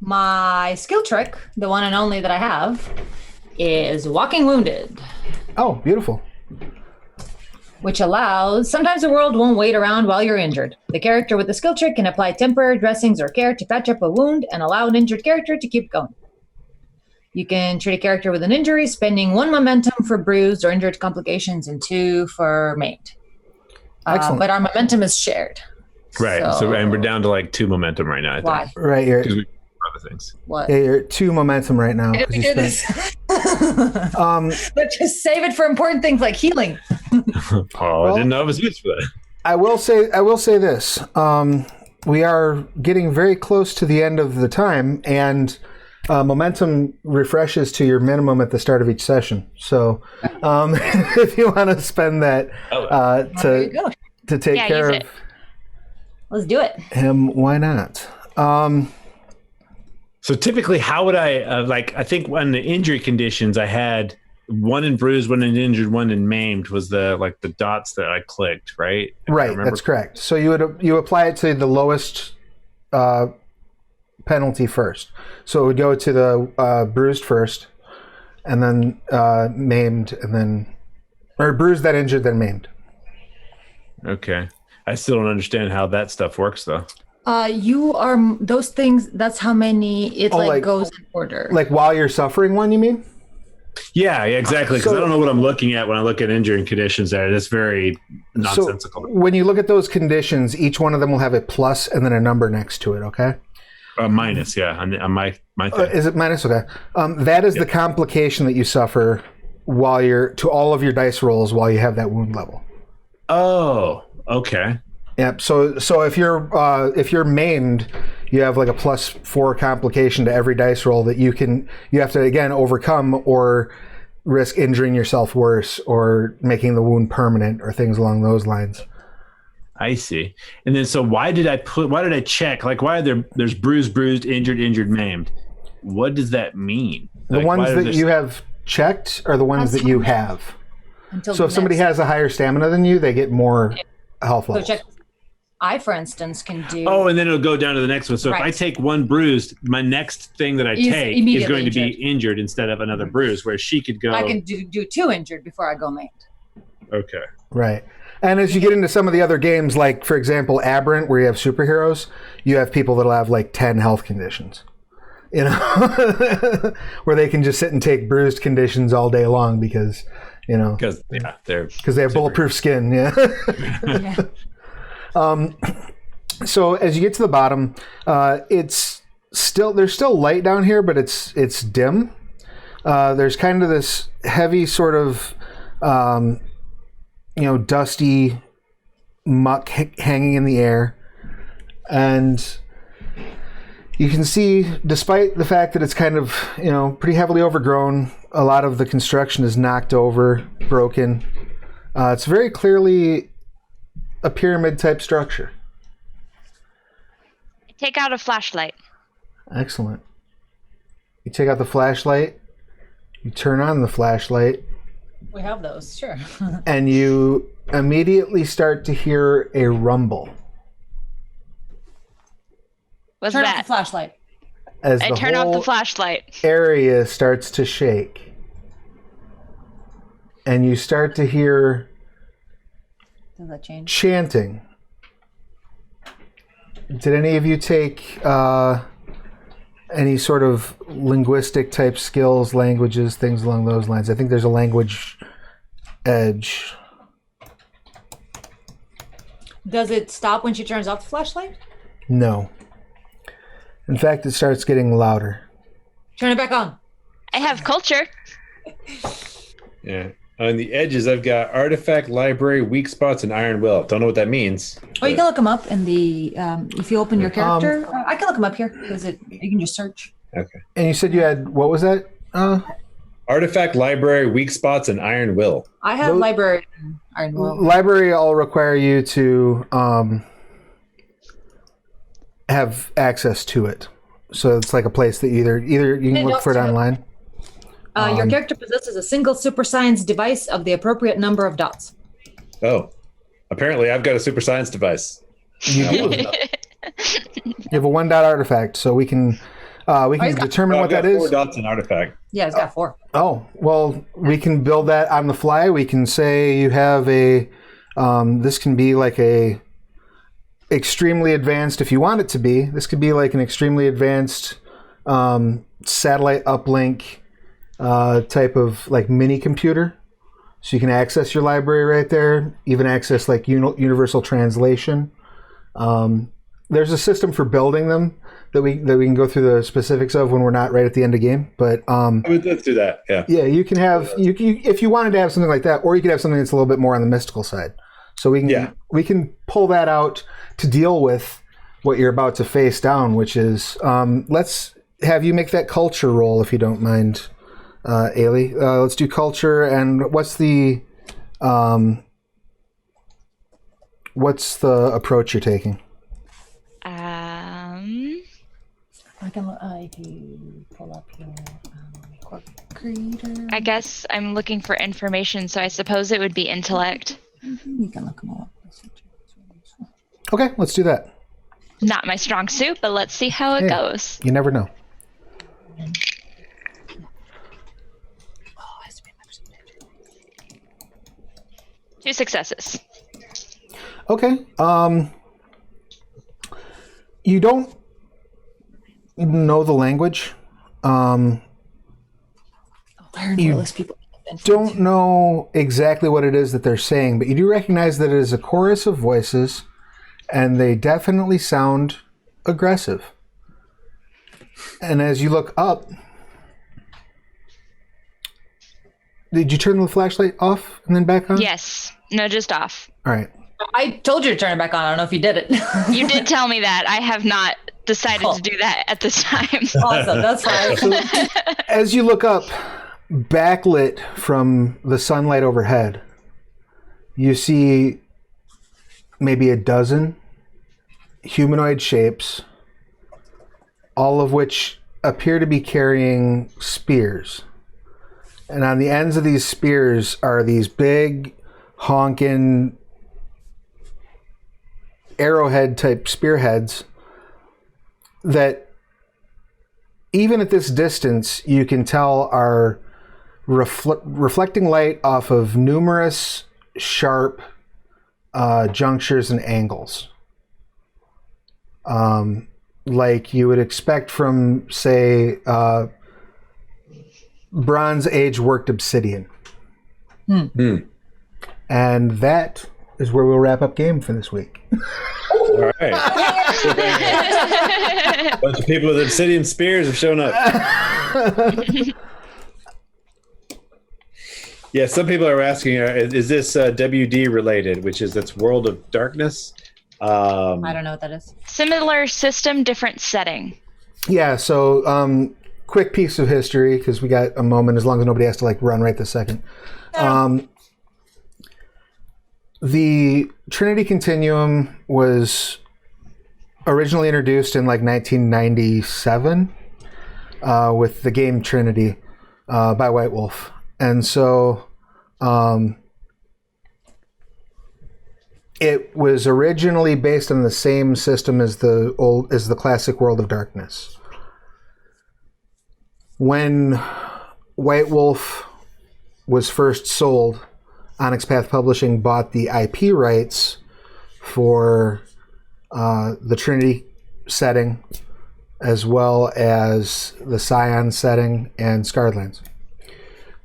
my skill trick, the one and only that I have, is Walking Wounded. Oh, beautiful. Which allows, sometimes the world won't wait around while you're injured. The character with the skill trick can apply temporary dressings or care to patch up a wound and allow an injured character to keep going. You can treat a character with an injury, spending 1 momentum for bruised or injured complications and 2 for maimed. Excellent. But our momentum is shared. Right. So and we're down to like 2 momentum right now. I think. Why? Right, you're, Because we other things. What? yeah, you're at 2 momentum right now. Why did 'cause we you do spent- this? Let's just save it for important things like healing. I didn't know it was used for that. I will say this. We are getting very close to the end of the time, and momentum refreshes to your minimum at the start of each session. So if you want to spend that There you go. to take Yeah, care use of it. Let's do it. him, why not? So typically, how would I I think on the injury conditions, I had 1 in bruised, 1 in injured, 1 in maimed was the dots that I clicked, right? If I Right, remember. that's correct. So you apply it to the lowest penalty first. So it would go to the bruised first, and then maimed, and then or bruised, then injured, then maimed. Okay. I still don't understand how that stuff works, though. You are those things. That's how many it goes in order. Like while you're suffering one, you mean? Yeah, exactly. Because So- I don't know what I'm looking at when I look at injury conditions. There, that's very nonsensical. So when you look at those conditions, each one of them will have a plus and then a number next to it. Okay. Minus, yeah, on my thing. Is it minus? Okay. That is the complication that you suffer while you're to all of your dice rolls while you have that wound level. Oh, okay. Yep. So if you're maimed, you have like a +4 complication to every dice roll that you have to again overcome or risk injuring yourself worse or making the wound permanent or things along those lines. I see. And then so why did I check? Like why there's bruised, injured, maimed? What does that mean? The Like, ones why are that there- you have checked are the ones that you have. Until So if somebody has a higher stamina than you, they get more health so levels. check. I, for instance, can do. Oh, and then it'll go down to the next one. So if I Right. take 1 bruised, my next thing that I Is take is immediately going to be injured instead of another bruise, where she could go. I can do 2 injured before I go maimed. Okay. Right. And as you get into some of the other games, like, for example, Aberrant, where you have superheroes, you have people that'll have like 10 health conditions, you know, where they can just sit and take bruised conditions all day long because, you know, Because they have bulletproof skin. Yeah. Yeah. So as you get to the bottom, there's still light down here, but it's dim. There's kind of this heavy sort of, dusty muck hanging in the air. And you can see, despite the fact that it's kind of, pretty heavily overgrown, a lot of the construction is knocked over, broken. It's very clearly a pyramid-type structure. Take out a flashlight. Excellent. You take out the flashlight, you turn on the flashlight, We have those, sure. and you immediately start to hear a rumble. What's Turn off that? the flashlight. As I the turn off the whole flashlight. area starts to shake. And you start to hear Does that change? chanting. Did any of you take any sort of linguistic type skills, languages, things along those lines? I think there's a language edge. Does it stop when she turns off the flashlight? No. In fact, it starts getting louder. Turn it back on. I have culture. Yeah. On the edges, I've got artifact, library, weak spots, and iron will. Don't know what that means. Oh, you can look them up in the, if you open your character. I can look them up here because you can just search. Okay. And you said you had, what was that? Artifact, library, weak spots, and iron will. I have Those- library and Iron Will. Library all require you to have access to it. So it's like a place that either you can And look for it also- online. Your character possesses a single super science device of the appropriate number of dots. Oh. Apparently, I've got a super science device. You do. You have a 1-dot artifact, so we can he's got- determine I've what got that 4 is. dots in artifact. Yeah, it's got 4. Oh, well, we can build that on the fly. We can say you have a, this can be like a extremely advanced, if you want it to be, this could be like an extremely advanced satellite uplink type of like mini computer. So you can access your library right there, even access like universal translation. There's a system for building them that we can go through the specifics of when we're not right at the end of game. But Let's do that. Yeah. yeah, you can have if you wanted to have something like that, or you could have something that's a little bit more on the mystical side. So we can pull that out to deal with what you're about to face down, which is let's have you make that culture roll if you don't mind, Ailey. Let's do culture, and what's the approach you're taking? I can pull up your core creator. I guess I'm looking for information, so I suppose it would be intellect. You can look them all up. Okay, let's do that. Not my strong suit, but let's see how it Hey. goes. You never know. Two successes. Okay. You don't know the language. Iron You Will is people. Don't know exactly what it is that they're saying, but you do recognize that it is a chorus of voices, and they definitely sound aggressive. And as you look up, did you turn the flashlight off and then back on? Yes. No, just off. All right. I told you to turn it back on. I don't know if you did it. You did tell me that. I have not decided to do that at this time. Awesome. That's fine. As you look up, backlit from the sunlight overhead, you see maybe a dozen humanoid shapes, all of which appear to be carrying spears. And on the ends of these spears are these big, honking, arrowhead type spearheads that even at this distance you can tell are reflecting light off of numerous sharp junctures and angles, like you would expect from, say, Bronze Age worked obsidian. And that is where we'll wrap up game for this week. All right. A bunch of people with obsidian spears have shown up. Yeah, some people are asking, is this WD related, which is that's World of Darkness? I don't know what that is. Similar system, different setting. Yeah, so quick piece of history, because we got a moment, as long as nobody has to like run right this second. The Trinity Continuum was originally introduced in like 1997 with the game Trinity by White Wolf. And so it was originally based on the same system as the classic World of Darkness. When White Wolf was first sold, Onyx Path Publishing bought the IP rights for the Trinity setting, as well as the Scion setting and Scarred Lands.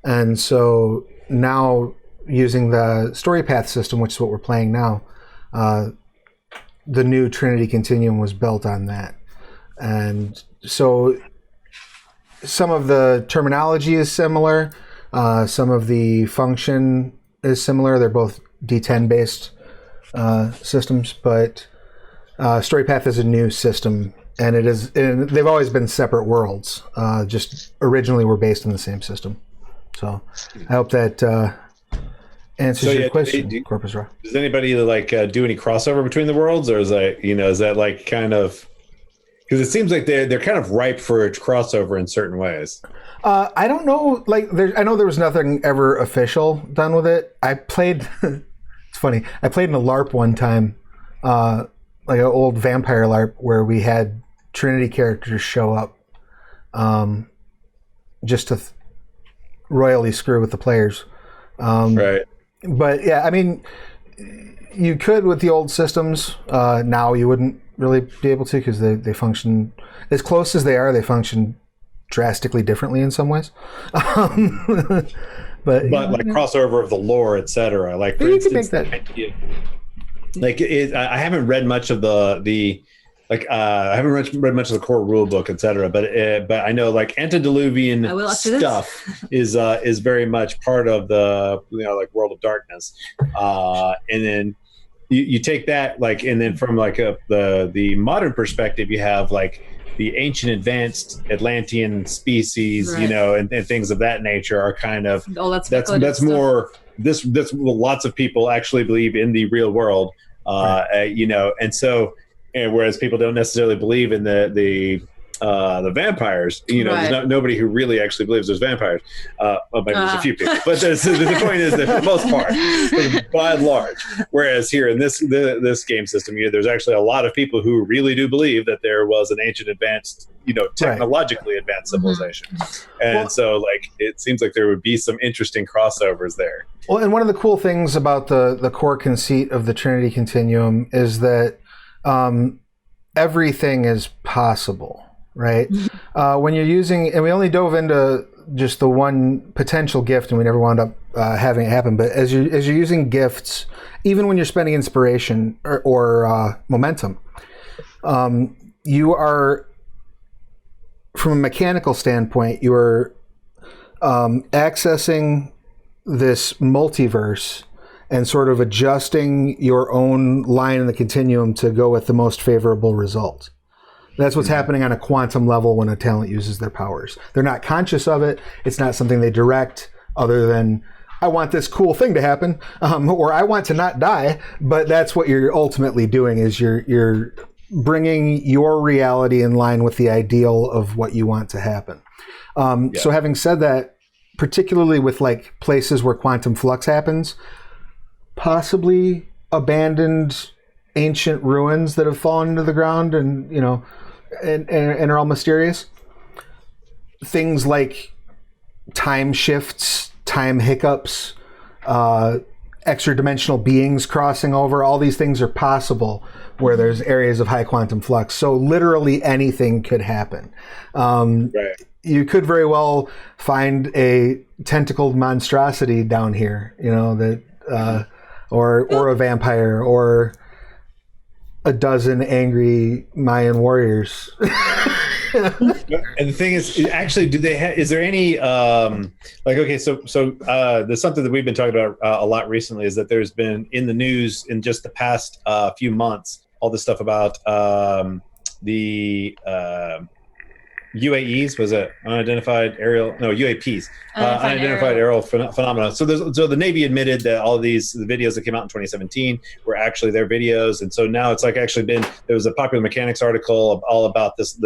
And so now, using the Story Path system, which is what we're playing now, the new Trinity Continuum was built on that. And so some of the terminology is similar. Some of the function is similar. They're both D10 based systems, but Story Path is a new system, and they've always been separate worlds. Just originally were based in the same system. So I hope that answers your question, Corpus Raw. Does anybody like do any crossover between the worlds, or is that like kind of, because it seems like they're kind of ripe for crossover in certain ways? I don't know. Like, I know there was nothing ever official done with it. I played. It's funny. I played in a LARP one time, like an old vampire LARP, where we had Trinity characters show up, just to royally screw with the players. Right. But yeah, I mean, you could with the old systems. Now you wouldn't really be able to, because they function as close as they are. They function drastically differently in some ways. But like crossover of the lore, etc. Like, for instance, you could make that. like I haven't read much of the I haven't read much of the core rule book, etc. But I know like antediluvian stuff is very much part of the like World of Darkness, and then you take that like, and then from like the modern perspective, you have like the ancient advanced Atlantean species, right, and things of that nature are kind of that's more this lots of people actually believe in the real world, right. And so. And whereas people don't necessarily believe in the vampires, right. There's nobody who really actually believes there's vampires. Well, maybe there's a few people, but the point is that for the most part, by and large. Whereas here in this game system, there's actually a lot of people who really do believe that there was an ancient, advanced, technologically advanced civilization, and so like it seems like there would be some interesting crossovers there. Well, and one of the cool things about the core conceit of the Trinity Continuum is that everything is possible, right? When you're using, and we only dove into just the one potential gift, and we never wound up having it happen. But as you're using gifts, even when you're spending inspiration or momentum, you are, from a mechanical standpoint, you are accessing this multiverse and sort of adjusting your own line in the continuum to go with the most favorable result. That's what's happening on a quantum level when a talent uses their powers. They're not conscious of it. It's not something they direct, other than, I want this cool thing to happen, or I want to not die. But that's what you're ultimately doing, is you're bringing your reality in line with the ideal of what you want to happen. So having said that, particularly with like places where quantum flux happens, possibly abandoned ancient ruins that have fallen into the ground and and are all mysterious. Things like time shifts, time hiccups, extra dimensional beings crossing over, all these things are possible where there's areas of high quantum flux. So literally anything could happen. Right. You could very well find a tentacled monstrosity down here, that or a vampire, or a dozen angry Mayan warriors. And the thing is, actually, is there any there's something that we've been talking about a lot recently, is that there's been in the news in just the past few months, all this stuff about the UAEs, was it unidentified aerial? No, UAPs, unidentified aerial phenomena. So the Navy admitted that all of the videos that came out in 2017 were actually their videos, and so now it's like actually there was a Popular Mechanics article all about this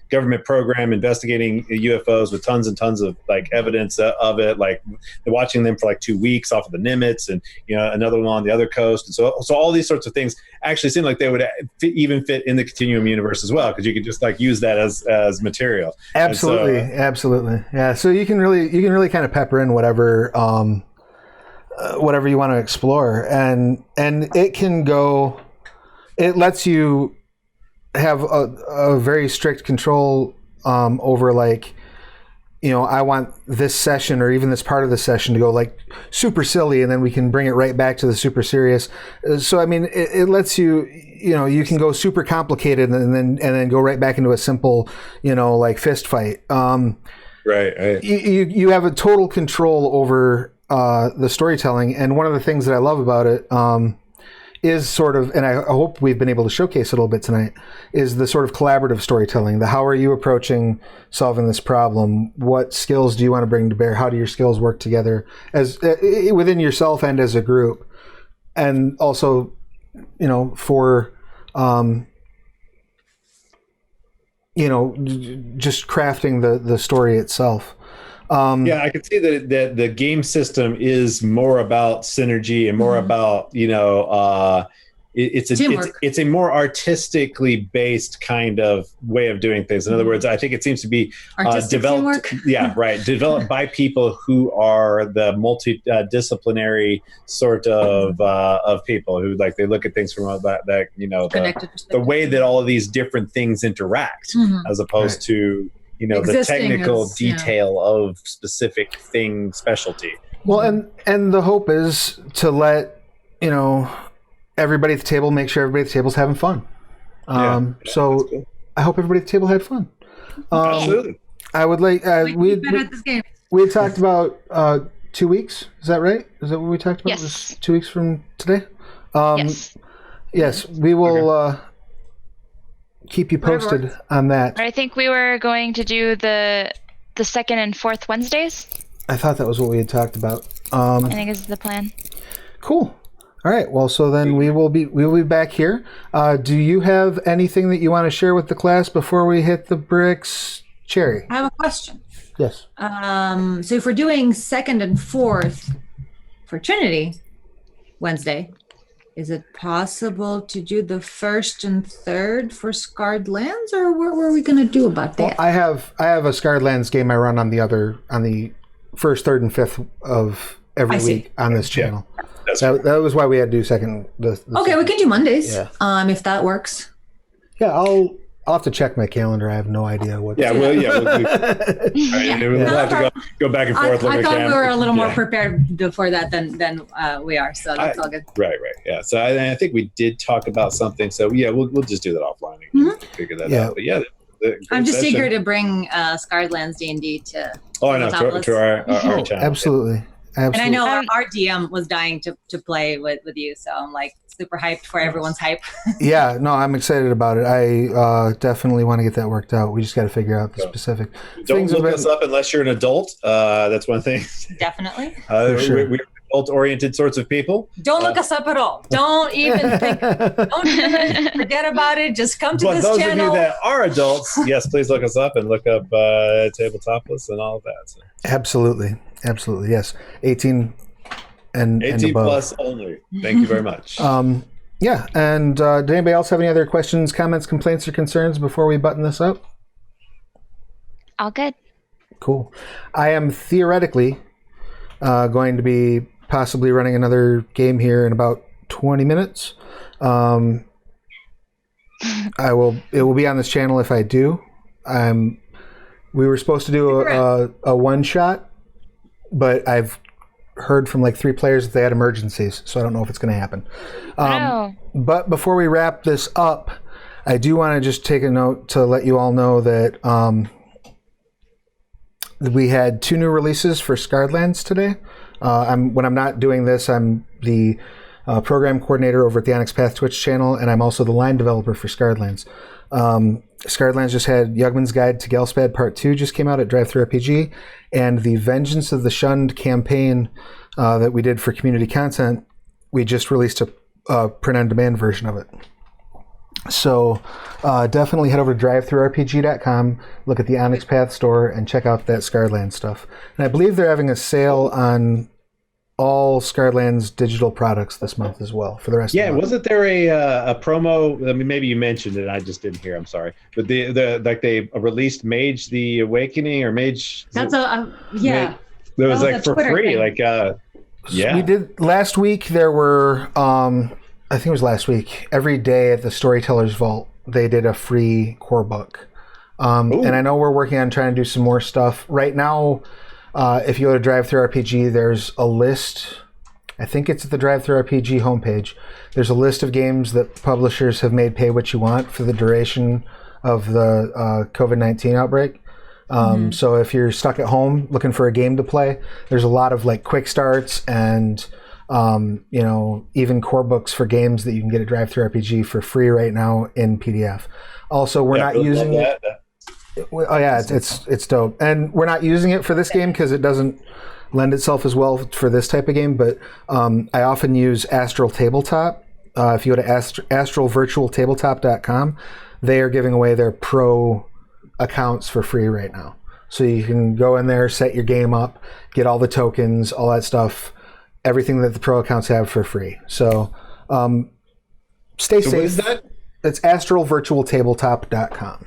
government program investigating UFOs with tons and tons of like evidence of it, like they're watching them for like 2 weeks off of the Nimitz, and another one on the other coast, and so all these sorts of things actually seem like they would even fit in the Continuum universe as well, because you could just like use that as material. Absolutely. Yeah. So you can really kind of pepper in whatever you want to explore, and it lets you have a very strict control over, like, I want this session or even this part of the session to go like super silly, and then we can bring it right back to the super serious. So, I mean, it lets you, you can go super complicated and then go right back into a simple, like fist fight. Right. You have a total control over the storytelling. And one of the things that I love about it is sort of, and I hope we've been able to showcase it a little bit tonight, is the sort of collaborative storytelling. How are you approaching solving this problem? What skills do you want to bring to bear? How do your skills work together as within yourself and as a group? And also, for just crafting the story itself. I can see that the game system is more about synergy and more about it's a more artistically based kind of way of doing things. In other words, I think it seems to be developed. Developed by people who are the multidisciplinary sort of people who like they look at things from the way that all of these different things interact, as opposed to the technical detail of specific thing specialty. Well, and the hope is to let everybody at the table, make sure everybody at the table is having fun. So cool. I hope everybody at the table had fun. Absolutely. I would like we had talked about 2 weeks. Is that right? Is that what we talked about? Yes. It was 2 weeks from today. Yes. Yes, we will. Keep you posted on that. I think we were going to do the second and fourth Wednesdays. I thought that was what we had talked about. I think is the plan. Cool. All right. Well, so then we will be back here. Do you have anything that you want to share with the class before we hit the bricks, Cherry? I have a question. Yes. So if we're doing second and fourth for Trinity Wednesday, is it possible to do the first and third for Scarred Lands, or what were we going to do about that? Well, I have a Scarred Lands game I run on the first, third, and fifth of every week on this channel. Yeah. That was why we had to do second. Okay, we can do Mondays. Yeah. If that works. Yeah, I'll have to check my calendar. I have no idea what. Yeah, we'll have to go back and forth. I thought we were a little more prepared before that than we are, so that's all good. Right. Yeah. So I think we did talk about something. So yeah, we'll just do that offline and figure that out. But yeah. I'm just eager to bring Scarred Lands D&D to. Oh, I know, to our channel. Absolutely. And I know our DM was dying to play with you, so I'm like super hyped for everyone's hype. Yeah, no, I'm excited about it. I definitely want to get that worked out. We just got to figure out the specific things. Don't look us up unless you're an adult. That's one thing. Definitely. We're adult-oriented sorts of people. Don't look us up at all. Don't even think. Don't even forget about it. Just come to this channel. But those of you that are adults, yes, please look us up and look up Topless and all of that. So. Absolutely, yes. 18 and 18 above. plus only. Thank you very much. Yeah, and did anybody else have any other questions, comments, complaints, or concerns before we button this up? All good. Cool. I am theoretically going to be possibly running another game here in about 20 minutes. It will be on this channel if I do. We were supposed to do a one shot, but I've heard from like 3 players that they had emergencies, so I don't know if it's going to happen. But before we wrap this up, I do want to just take a note to let you all know that we had 2 new releases for Scarred Lands today. When I'm not doing this, I'm the program coordinator over at the Onyx Path Twitch channel, and I'm also the line developer for Scarred Lands. Scarred Lands just had Yugman's Guide to Gelspad Part 2 just came out at Drive-Thru RPG, and the Vengeance of the Shunned campaign that we did for community content, we just released a print-on-demand version of it. So definitely head over to drivethrurpg.com, look at the Onyx Path store, and check out that Scarred Lands stuff. And I believe they're having a sale on all Scarred Lands digital products this month as well for the rest of the month. Wasn't there a promo? I mean, maybe you mentioned it, I just didn't hear. I'm sorry. But they released Mage the Awakening or Mage. That's yeah. That was like for Twitter free. thing. Like We did last week. There were I think it was last week. Every day at the Storyteller's Vault, they did a free core book. And I know we're working on trying to do some more stuff right now. If you go to Drive-Thru RPG, there's a list. I think it's at the Drive-Thru RPG homepage. There's a list of games that publishers have made pay what you want for the duration of the COVID-19 outbreak. So if you're stuck at home looking for a game to play, there's a lot of like quick starts and even core books for games that you can get at Drive-Thru RPG for free right now in PDF. Also, we're not using it. Oh yeah, it's dope, and we're not using it for this game because it doesn't lend itself as well for this type of game. But I often use Astral Tabletop. If you go to astralvirtualtabletop.com, they are giving away their pro accounts for free right now. So you can go in there, set your game up, get all the tokens, all that stuff, everything that the pro accounts have for free. So stay safe. What is that? It's astralvirtualtabletop.com.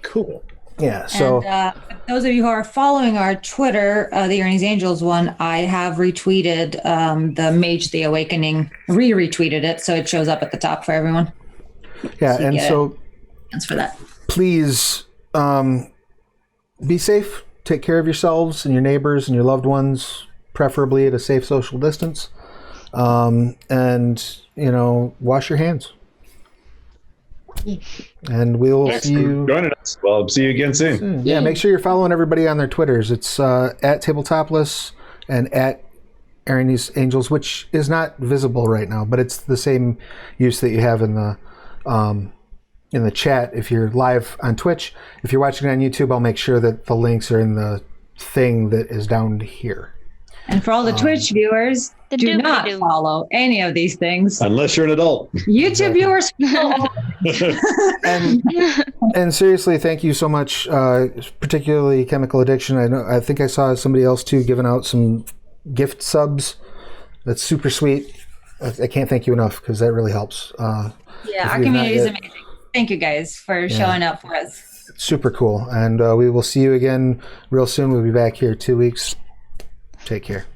Cool. Yeah. So and, those of you who are following our Twitter, the Earnings Angels one, I have retweeted the Mage the Awakening, retweeted it, so it shows up at the top for everyone. Yeah, and so thanks for that. Please be safe. Take care of yourselves and your neighbors and your loved ones, preferably at a safe social distance. And wash your hands. And we'll see you. Joining us. Well, see you again soon. Yeah, make sure you're following everybody on their Twitters. It's at Topless and at Earnings Angels, which is not visible right now, but it's the same use that you have in the chat if you're live on Twitch. If you're watching on YouTube, I'll make sure that the links are in the thing that is down here. And for all the Twitch viewers, do not follow any of these things. Unless you're an adult. YouTube viewers. and seriously, thank you so much, particularly Chemical Addiction. I think I saw somebody else too giving out some gift subs. That's super sweet. I can't thank you enough because that really helps. Our community is amazing. Thank you guys for showing up for us. Super cool. And we will see you again real soon. We'll be back here 2 weeks. Take care.